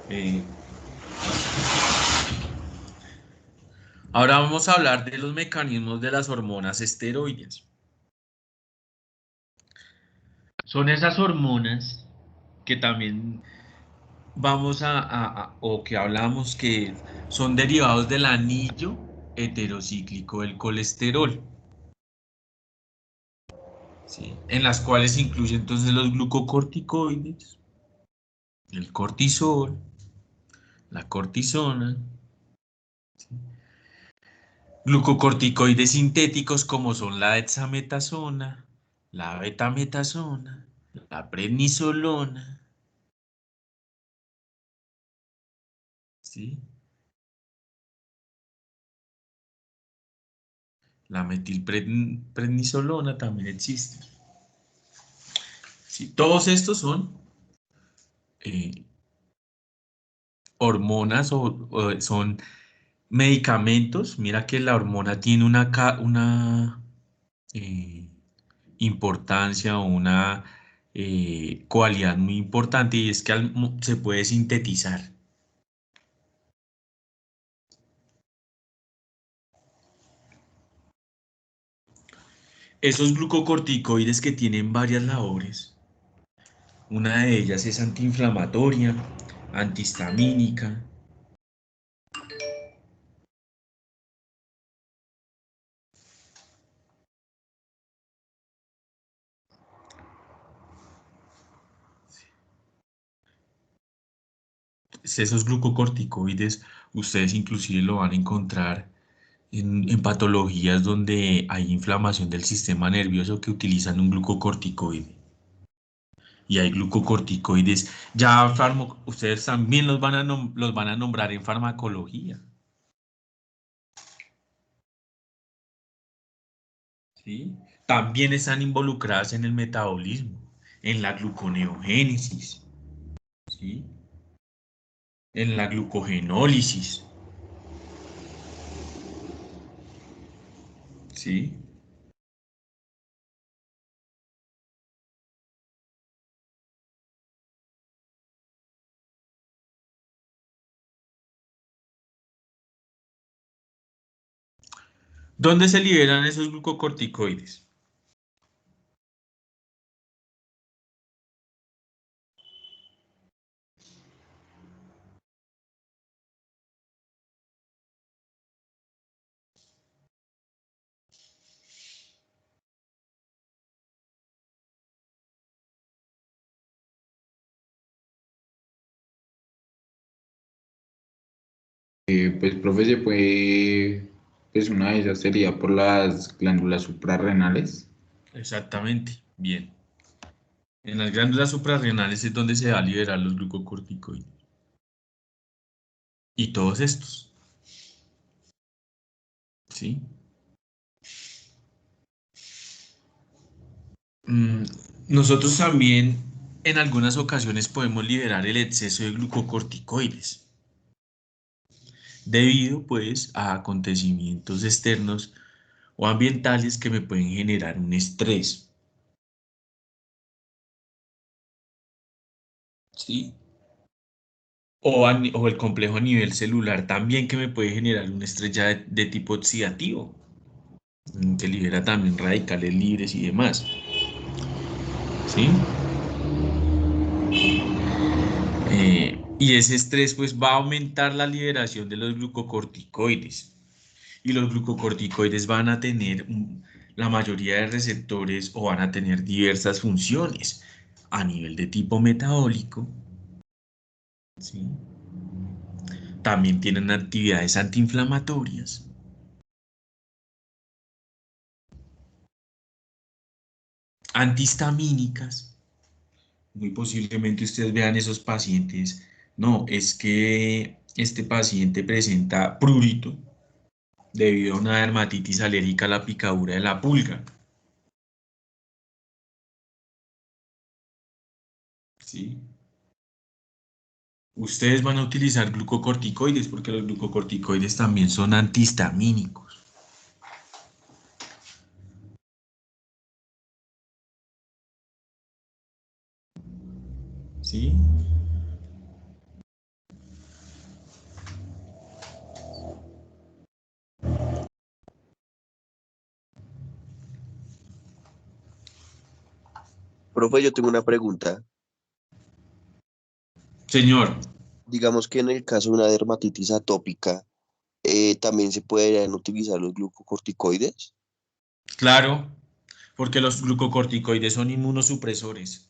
Eh, ahora vamos a hablar de los mecanismos de las hormonas esteroides. Son esas hormonas que también vamos o que hablamos que son derivados del anillo heterocíclico del colesterol, ¿sí? En las cuales se incluyen entonces los glucocorticoides, el cortisol, la cortisona, glucocorticoides sintéticos como son la dexametasona, la betametasona, la prednisolona, ¿sí? La metilprednisolona también existe. ¿Sí? Todos estos son eh, hormonas o son medicamentos. Mira que la hormona tiene una eh, importancia o una cualidad muy importante y es que se puede sintetizar. Esos glucocorticoides que tienen varias labores. Una de ellas es antiinflamatoria, antihistamínica. Esos glucocorticoides ustedes inclusive lo van a encontrar en patologías donde hay inflamación del sistema nervioso que utilizan un glucocorticoide. Y hay glucocorticoides, ya ustedes también los van a nombrar en farmacología. ¿Sí? También están involucradas en el metabolismo, en la gluconeogénesis, ¿sí? En la glucogenólisis, ¿sí? ¿Dónde se liberan esos glucocorticoides? Pues, profe, se puede, pues una de esas sería por las glándulas suprarrenales. Exactamente, bien. En las glándulas suprarrenales es donde se va a liberar los glucocorticoides. Y todos estos, ¿sí? Mm, Nosotros también en algunas ocasiones podemos liberar el exceso de glucocorticoides debido pues a acontecimientos externos o ambientales que me pueden generar un estrés, ¿sí? O el complejo a nivel celular también que me puede generar un estrés ya de tipo oxidativo, que libera también radicales libres y demás, ¿sí? Y ese estrés pues va a aumentar la liberación de los glucocorticoides. Y los glucocorticoides van a tener la mayoría de receptores o van a tener diversas funciones a nivel de tipo metabólico, ¿sí? También tienen actividades antiinflamatorias, antihistamínicas. Muy posiblemente ustedes vean esos pacientes. No, es que este paciente presenta prurito debido a una dermatitis alérgica a la picadura de la pulga, ¿sí? Ustedes van a utilizar glucocorticoides porque los glucocorticoides también son antihistamínicos. ¿sí? Profe, yo tengo una pregunta. Señor, Digamos que en el caso de una dermatitis atópica, también se pueden utilizar los glucocorticoides. claro, porque los glucocorticoides son inmunosupresores.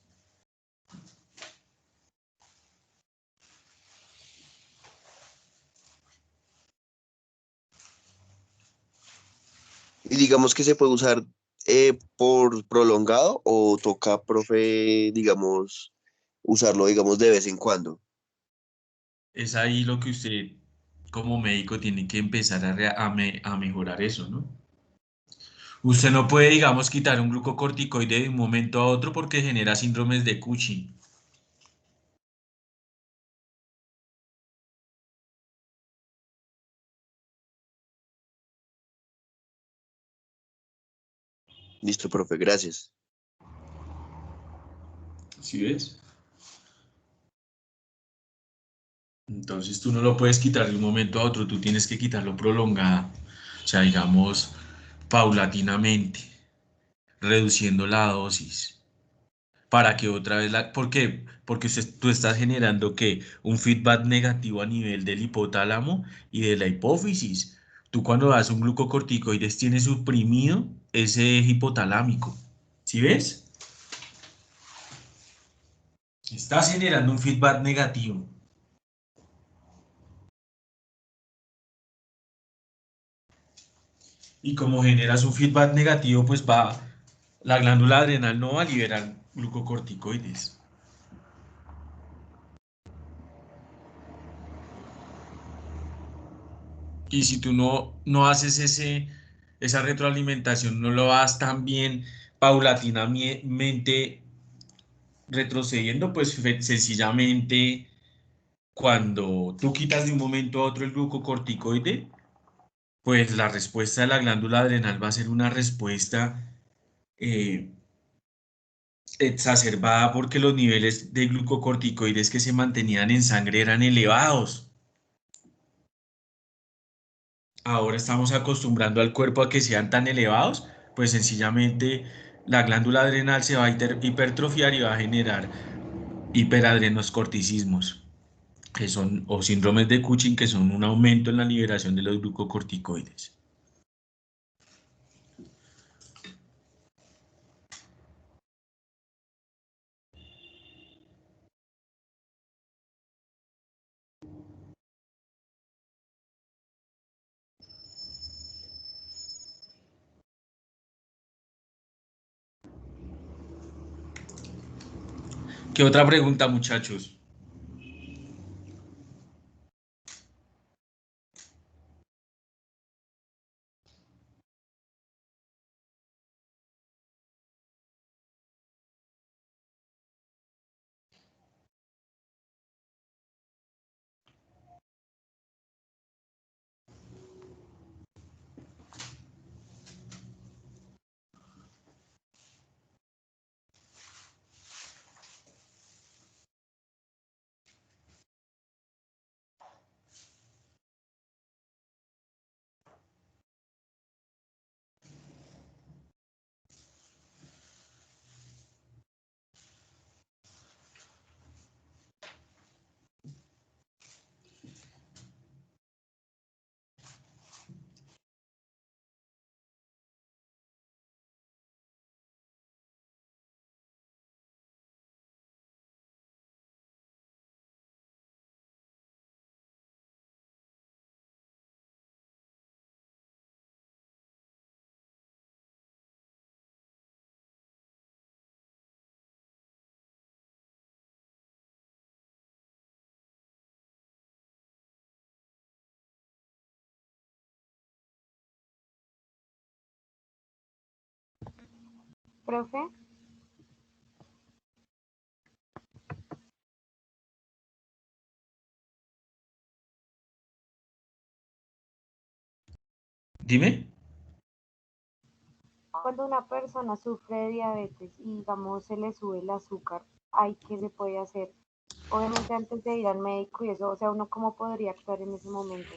Y digamos que se puede usar por prolongado o toca, profe, digamos, usarlo, digamos, de vez en cuando. Es ahí lo que usted como médico tiene que empezar a mejorar eso, ¿no? Usted no puede, digamos, quitar un glucocorticoide de un momento a otro porque genera síndromes de Cushing. Listo, profe, gracias. ¿Sí ves? Entonces tú no lo puedes quitar de un momento a otro, tú tienes que quitarlo prolongada, o sea, digamos, paulatinamente, reduciendo la dosis, para que otra vez la... ¿Por qué? Porque tú estás generando que un feedback negativo a nivel del hipotálamo y de la hipófisis. Tú cuando das un glucocorticoides tienes suprimido ese eje hipotalámico. ¿Sí ves? Estás generando un feedback negativo. Y como generas un feedback negativo, pues la glándula adrenal no va a liberar glucocorticoides. Y si tú no haces esa retroalimentación, no lo vas tan bien paulatinamente retrocediendo, pues sencillamente cuando tú quitas de un momento a otro el glucocorticoide, pues la respuesta de la glándula adrenal va a ser una respuesta eh, exacerbada porque los niveles de glucocorticoides que se mantenían en sangre eran elevados. Ahora estamos acostumbrando al cuerpo a que sean tan elevados, pues sencillamente la glándula adrenal se va a hipertrofiar y va a generar hiperadrenoscorticismos, que son, o síndromes de Cushing, que son un aumento en la liberación de los glucocorticoides. ¿Qué otra pregunta, muchachos? Profe, Dime. cuando una persona sufre de diabetes y digamos se le sube el azúcar, ¿hay qué se puede hacer obviamente antes de ir al médico y eso, o sea, uno cómo podría actuar en ese momento.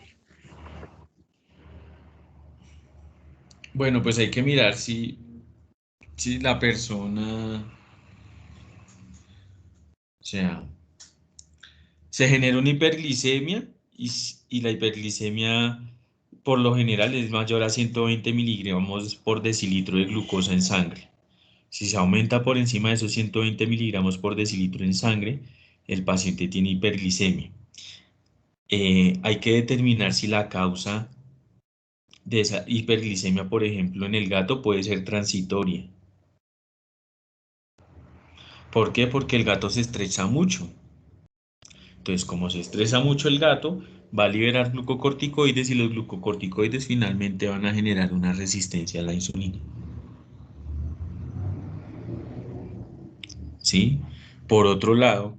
Bueno, pues hay que mirar si la persona, o sea, se genera una hiperglicemia y la hiperglicemia por lo general es mayor a 120 miligramos por decilitro de glucosa en sangre. Si se aumenta por encima de esos 120 miligramos por decilitro en sangre, el paciente tiene hiperglicemia. Hay que determinar si la causa de esa hiperglicemia, por ejemplo, en el gato puede ser transitoria. ¿Por qué? Porque el gato se estresa mucho. Entonces, como se estresa mucho el gato, va a liberar glucocorticoides y los glucocorticoides finalmente van a generar una resistencia a la insulina. ¿Sí? Por otro lado,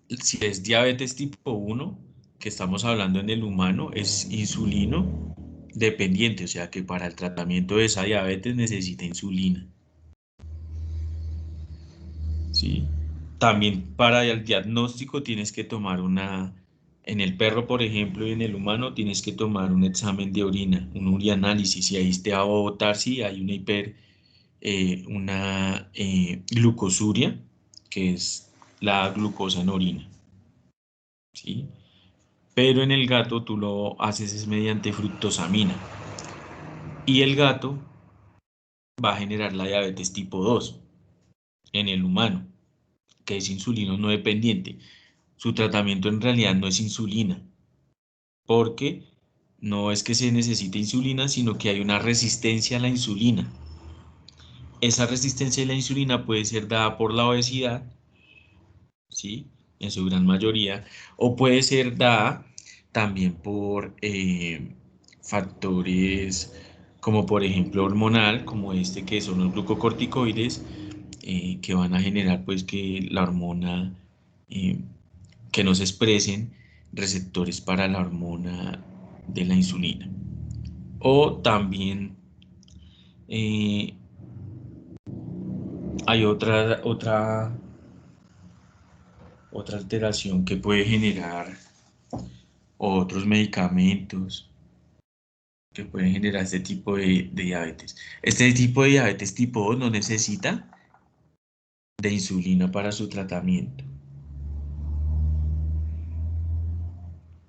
si es diabetes tipo 1, que estamos hablando en el humano, es insulino dependiente, o sea que para el tratamiento de esa diabetes necesita insulina. ¿Sí? También para el diagnóstico tienes que tomar en el perro, por ejemplo, y en el humano tienes que tomar un examen de orina, un urianálisis, y ahí te va a botar si hay una glucosuria, que es la glucosa en orina, ¿sí? Pero en el gato tú lo haces es mediante fructosamina, y el gato va a generar la diabetes tipo 2 en el humano, que es insulino no dependiente. Su tratamiento en realidad no es insulina, porque no es que se necesite insulina, sino que hay una resistencia a la insulina. Esa resistencia a la insulina puede ser dada por la obesidad, ¿sí? En su gran mayoría, o puede ser dada también por factores como por ejemplo hormonal, como este que son los glucocorticoides, que van a generar pues que la hormona, eh, que no se expresen receptores para la hormona de la insulina. O también eh, hay otra alteración que puede generar otros medicamentos que pueden generar este tipo de diabetes. Este tipo de diabetes tipo 2 no necesita de insulina para su tratamiento.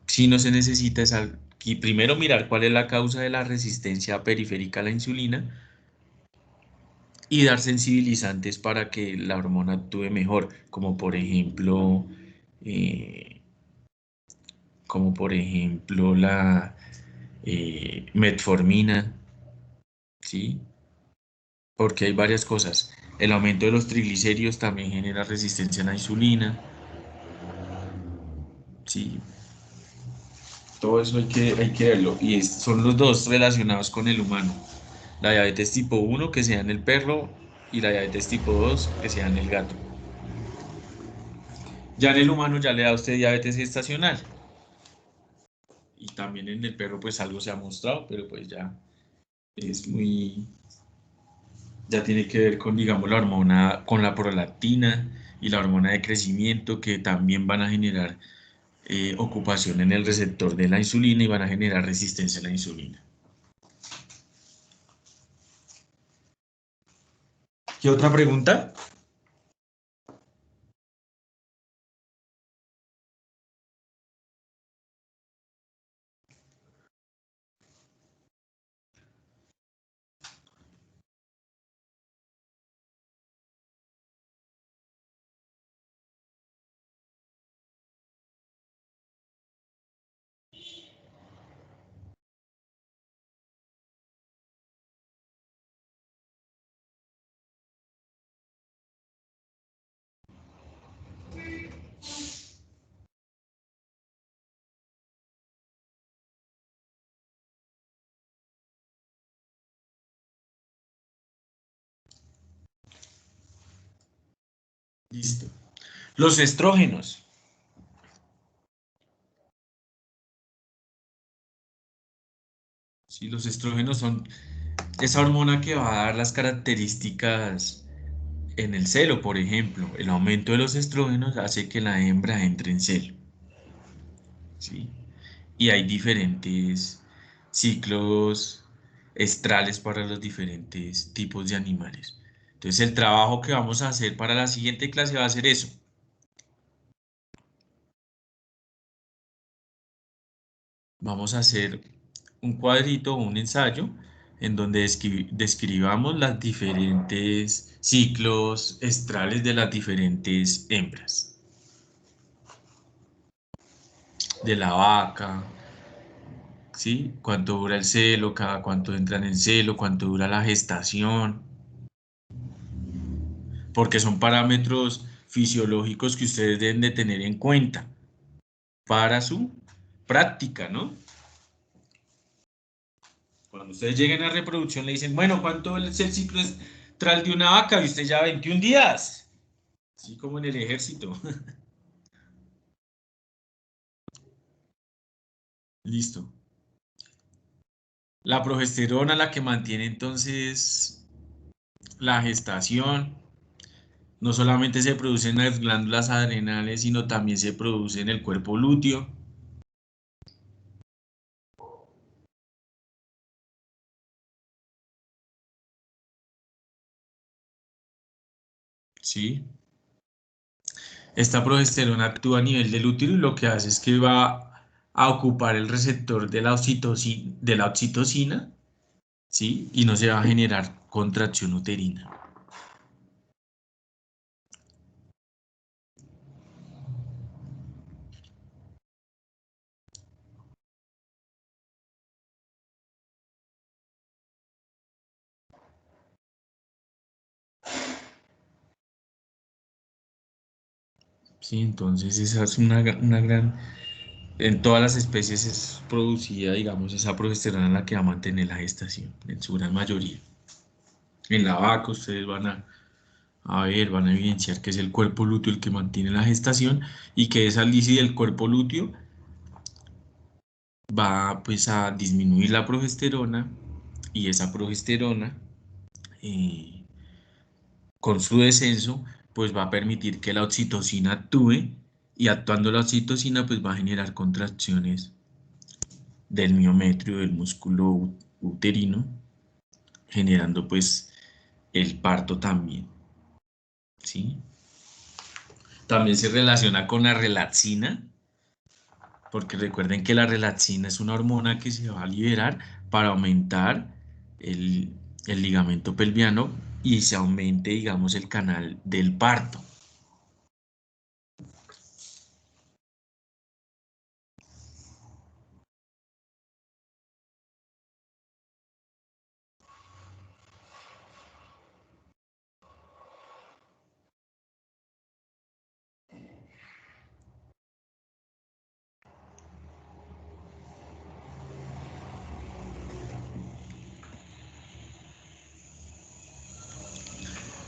Si no se necesita es y primero mirar cuál es la causa de la resistencia periférica a la insulina y dar sensibilizantes para que la hormona actúe mejor, eh, como por ejemplo la metformina, ¿sí? Porque hay varias cosas. El aumento de los triglicéridos también genera resistencia a la insulina, ¿sí? Todo eso hay que verlo. Y son los dos relacionados con el humano. La diabetes tipo 1 que sea en el perro y la diabetes tipo 2 que sea en el gato. Ya en el humano ya le da a usted diabetes gestacional. Y también en el perro pues algo se ha mostrado, pero pues ya es ya tiene que ver con, digamos, la hormona, con la prolactina y la hormona de crecimiento que también van a generar ocupación en el receptor de la insulina y van a generar resistencia a la insulina. ¿Qué otra pregunta? Listo. Los estrógenos. Sí, los estrógenos son esa hormona que va a dar las características en el celo, por ejemplo, el aumento de los estrógenos hace que la hembra entre en celo, ¿sí? Y hay diferentes ciclos estrales para los diferentes tipos de animales. Entonces, el trabajo que vamos a hacer para la siguiente clase va a ser eso. Vamos a hacer un cuadrito o un ensayo en donde describamos los diferentes ciclos estrales de las diferentes hembras. De la vaca, ¿sí? Cuánto dura el celo, cada cuánto entran en celo, cuánto dura la gestación, porque son parámetros fisiológicos que ustedes deben de tener en cuenta para su práctica, ¿no? Cuando ustedes lleguen a reproducción le dicen, bueno, ¿cuánto es el ciclo estral de una vaca? Y usted ya 21 días, así como en el ejército. Listo. La progesterona, la que mantiene entonces la gestación, no solamente se produce en las glándulas adrenales, sino también se produce en el cuerpo lúteo. ¿Sí? Esta progesterona actúa a nivel del útero y lo que hace es que va a ocupar el receptor de la oxitocina, ¿sí? Y no se va a generar contracción uterina. Sí, entonces esa es una gran... En todas las especies es producida, digamos, esa progesterona la que va a mantener la gestación, en su gran mayoría. En la vaca ustedes a ver, van a evidenciar que es el cuerpo lúteo el que mantiene la gestación y que esa lisis del cuerpo lúteo va pues a disminuir la progesterona y esa progesterona eh, con su descenso pues va a permitir que la oxitocina actúe y actuando la oxitocina pues va a generar contracciones del miometrio del músculo uterino generando pues el parto también, ¿sí? También se relaciona con la relaxina porque recuerden que la relaxina es una hormona que se va a liberar para aumentar el, el ligamento pelviano y se aumente, digamos, el canal del parto.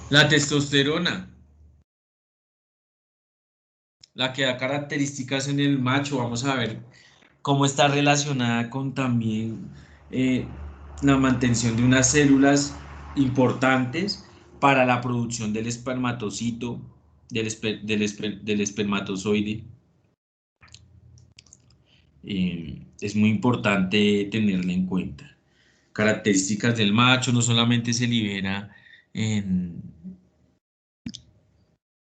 La testosterona, la que da características en el macho, vamos a ver cómo está relacionada con también eh, la mantención de unas células importantes para la producción del espermatocito, del espermatozoide. Es muy importante tenerla en cuenta. Características del macho, no solamente se libera en,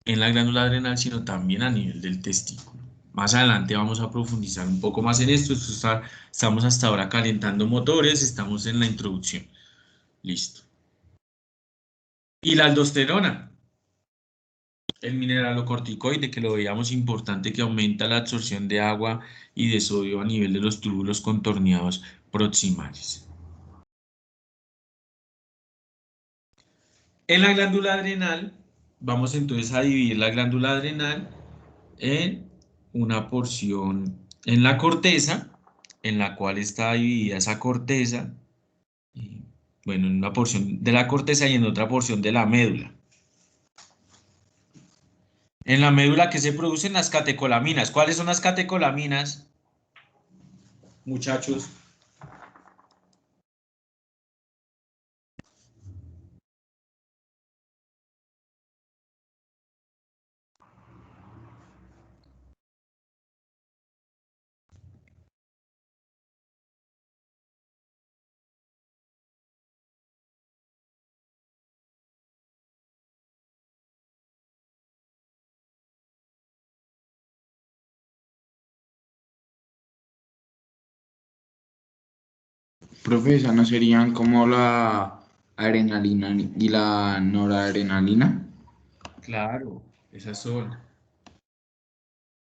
en la glándula adrenal, sino también a nivel del testículo. Más adelante vamos a profundizar un poco más en esto. Estamos hasta ahora calentando motores, estamos en la introducción. Listo. Y la aldosterona, el mineralocorticoide, que lo veíamos importante, que aumenta la absorción de agua y de sodio a nivel de los túbulos contorneados proximales. En la glándula adrenal, vamos entonces a dividir la glándula adrenal en una porción en la corteza, en la cual está dividida esa corteza, bueno, en una porción de la corteza y en otra porción de la médula. En la médula que se producen las catecolaminas. ¿Cuáles son las catecolaminas, muchachos? Profe, ¿esas no serían como la adrenalina y la noradrenalina? Claro, esas son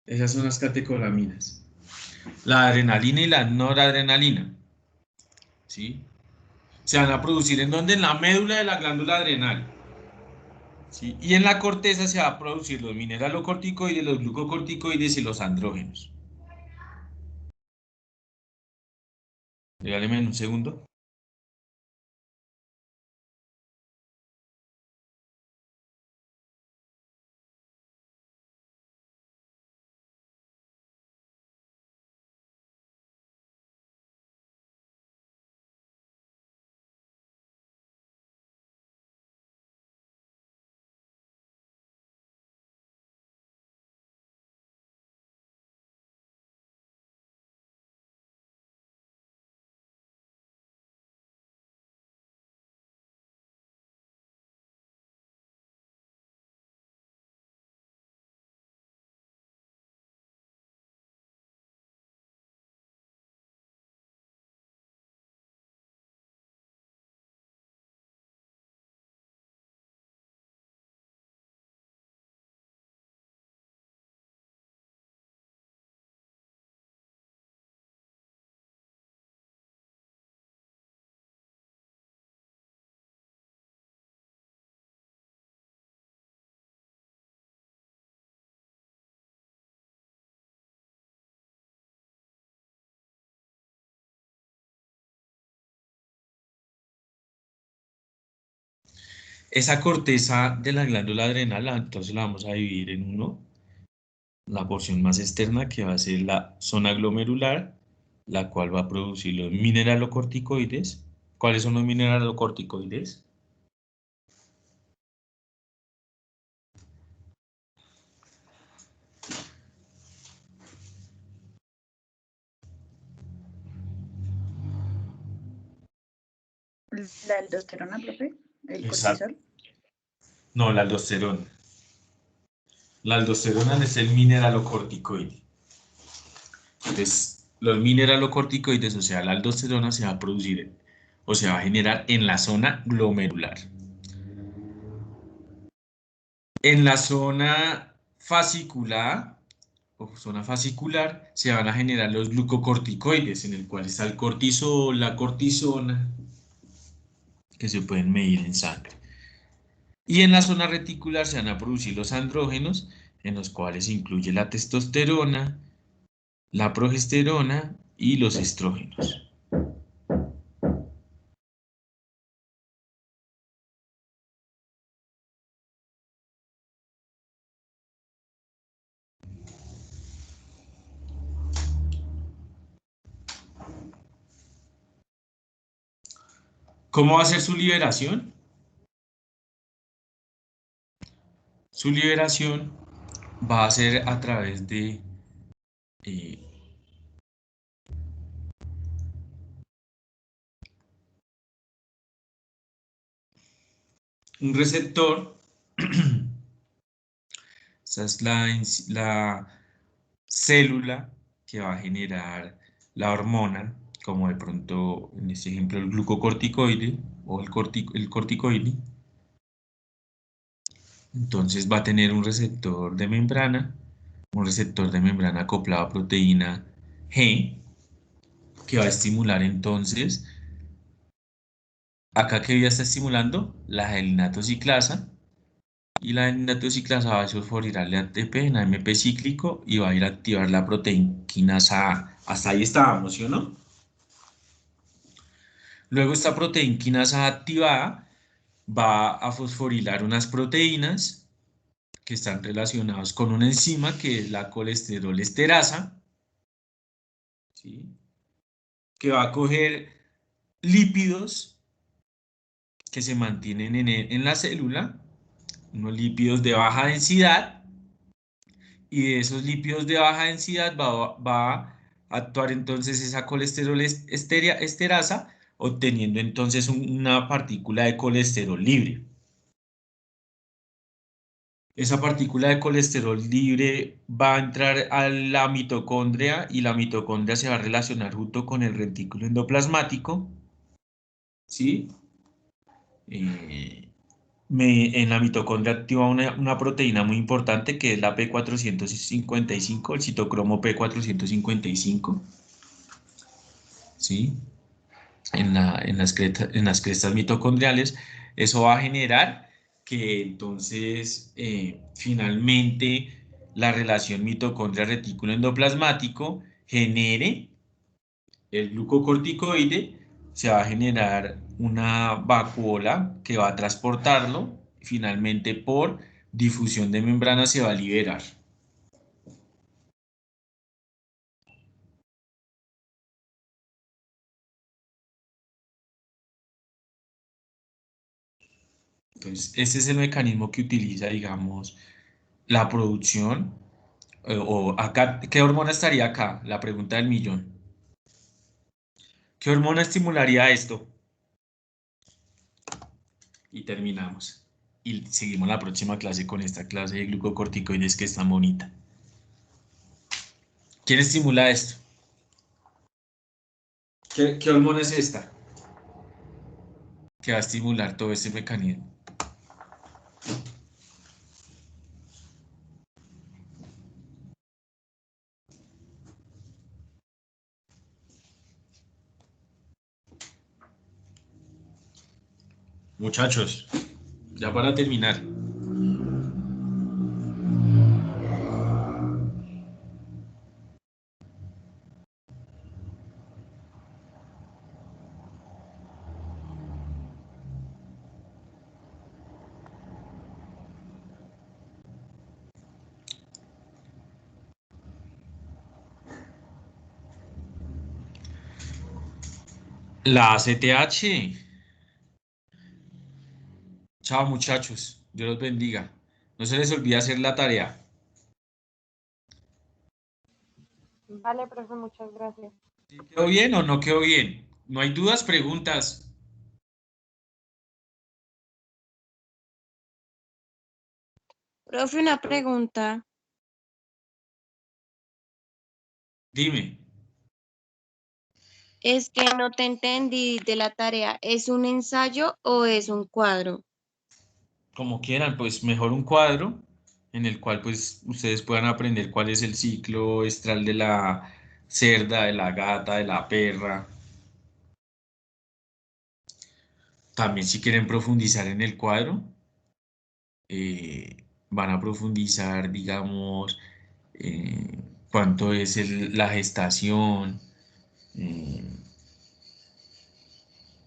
las catecolaminas. La adrenalina y la noradrenalina, ¿sí? Se van a producir en donde, en la médula de la glándula adrenal, ¿sí? Y en la corteza se va a producir los mineralocorticoides, los glucocorticoides y los andrógenos. Regáleme un segundo. Esa corteza de la glándula adrenal, entonces la vamos a dividir en uno. La porción más externa, que va a ser la zona glomerular, la cual va a producir los mineralocorticoides. ¿Cuáles son los mineralocorticoides? La aldosterona, profe, el Exacto. cortisol. No, la aldosterona. La aldosterona es el mineralocorticoide. Entonces, los mineralocorticoides, o sea, la aldosterona se va a producir o se va a generar en la zona glomerular. En la zona fascicular o zona fascicular se van a generar los glucocorticoides, en el cual está el cortisol, la cortisona, que se pueden medir en sangre. Y en la zona reticular se van a producir los andrógenos, en los cuales se incluye la testosterona, la progesterona y los estrógenos. ¿Cómo va a ser su liberación? Su liberación va a ser a través de eh, un receptor. Esa es la célula que va a generar la hormona, como de pronto en este ejemplo el glucocorticoide o el corticoide. Entonces va a tener un receptor de membrana acoplado a proteína G, que va a estimular entonces, acá que ya está estimulando la adeninato ciclasa, y la adeninato ciclasa va a fosforilar el ATP en AMP cíclico y va a ir a activar la proteína quinasa A. Hasta ahí estábamos, ¿sí o no? Luego esta proteína quinasa activada va a fosforilar unas proteínas que están relacionadas con una enzima que es la colesterol esterasa, ¿sí? Que va a coger lípidos que se mantienen en la célula, unos lípidos de baja densidad, y de esos lípidos de baja densidad va a actuar entonces esa colesterol esterasa, obteniendo entonces una partícula de colesterol libre. Esa partícula de colesterol libre va a entrar a la mitocondria y la mitocondria se va a relacionar junto con el retículo endoplasmático ¿sí? En la mitocondria activa una proteína muy importante que es la P455, el citocromo P455, ¿sí? En las crestas mitocondriales. Eso va a generar que entonces finalmente la relación mitocondria-retículo endoplasmático genere el glucocorticoide, se va a generar una vacuola que va a transportarlo, finalmente por difusión de membrana se va a liberar. Entonces, ese es el mecanismo que utiliza, digamos, la producción, o acá, ¿qué hormona estaría acá? La pregunta del millón. ¿Qué hormona estimularía esto? Y terminamos. Y seguimos la próxima clase con esta clase de glucocorticoides que es tan bonita. ¿Quién estimula esto? ¿Qué hormona es esta? Que va a estimular todo ese mecanismo. Muchachos, ya para terminar. La ACTH. Chao, muchachos. Dios los bendiga. No se les olvide hacer la tarea. Vale, profe, muchas gracias. ¿Sí quedó bien o no quedó bien? No hay dudas, preguntas. Profe, una pregunta. Dime. Es que no te entendí de la tarea. ¿Es un ensayo o es un cuadro? Como quieran, pues mejor un cuadro en el cual pues ustedes puedan aprender cuál es el ciclo estral de la cerda, de la gata, de la perra. También si quieren profundizar en el cuadro, van a profundizar, digamos, eh, cuánto es la gestación, eh,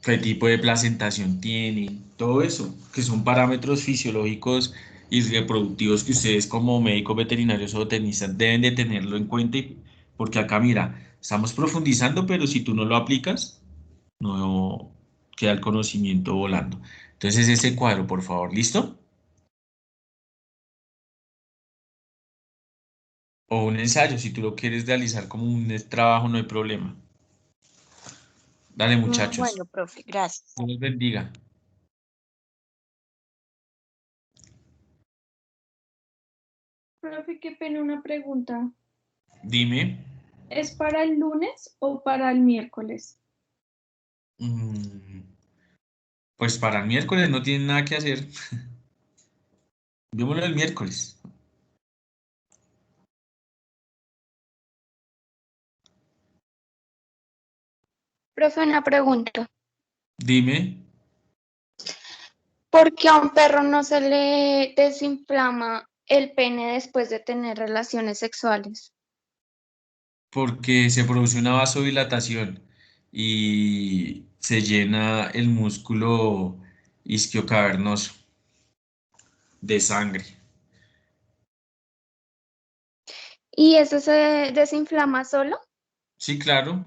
qué tipo de placentación tiene, todo eso, que son parámetros fisiológicos y reproductivos que ustedes como médicos veterinarios o zootecnistas deben de tenerlo en cuenta, porque acá mira, estamos profundizando, pero si tú no lo aplicas, no queda el conocimiento volando. Entonces ese cuadro, por favor, ¿listo? O un ensayo, si tú lo quieres realizar como un trabajo, no hay problema. Dale, muchachos. Bueno, profe, gracias. Dios los bendiga. Profe, qué pena una pregunta. Dime. ¿Es para el lunes o para el miércoles? mm, Pues para el miércoles no tienen nada que hacer. Vémoslo el miércoles. Profe, una pregunta. Dime, ¿Por qué a un perro no se le desinflama el pene después de tener relaciones sexuales? porque se produce una vasodilatación y se llena el músculo isquiocavernoso de sangre. ¿Y eso se desinflama solo? Sí, claro.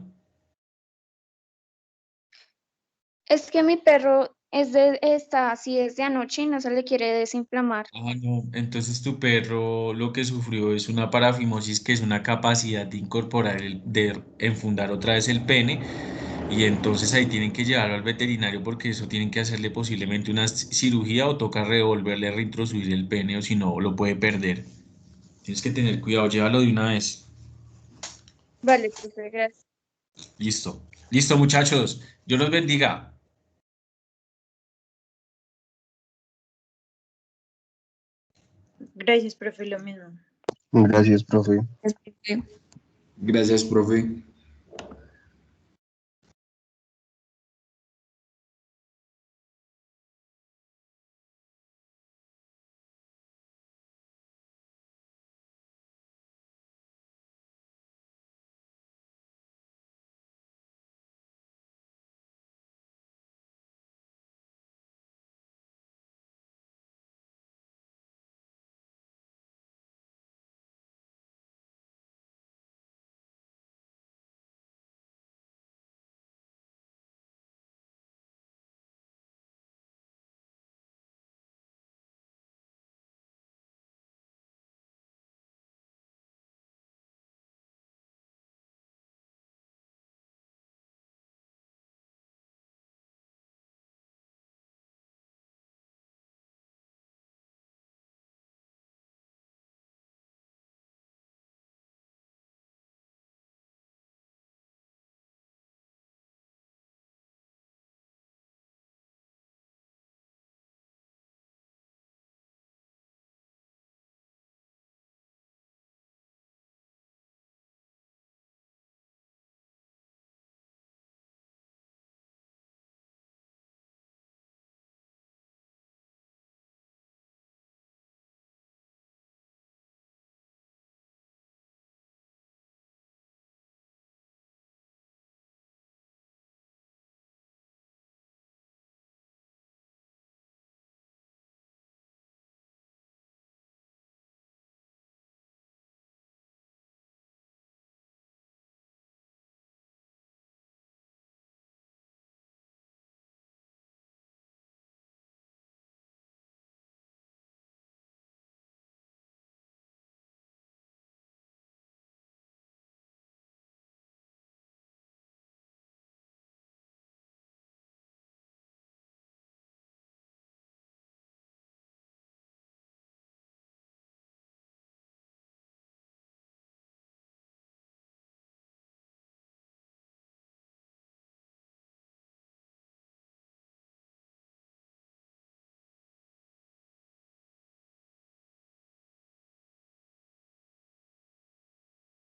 Es que mi perro está así desde anoche y no se le quiere desinflamar. Ah, no. Entonces tu perro lo que sufrió es una parafimosis, que es una capacidad de incorporar, de enfundar otra vez el pene. Y entonces ahí tienen que llevarlo al veterinario porque eso tienen que hacerle posiblemente una cirugía o toca revolverle, reintroducir el pene o si no lo puede perder. Tienes que tener cuidado, llévalo de una vez. Vale, profe, gracias. Listo. Listo, muchachos. Dios los bendiga. Gracias, profe, lo mismo. Gracias, profe. Gracias, profe.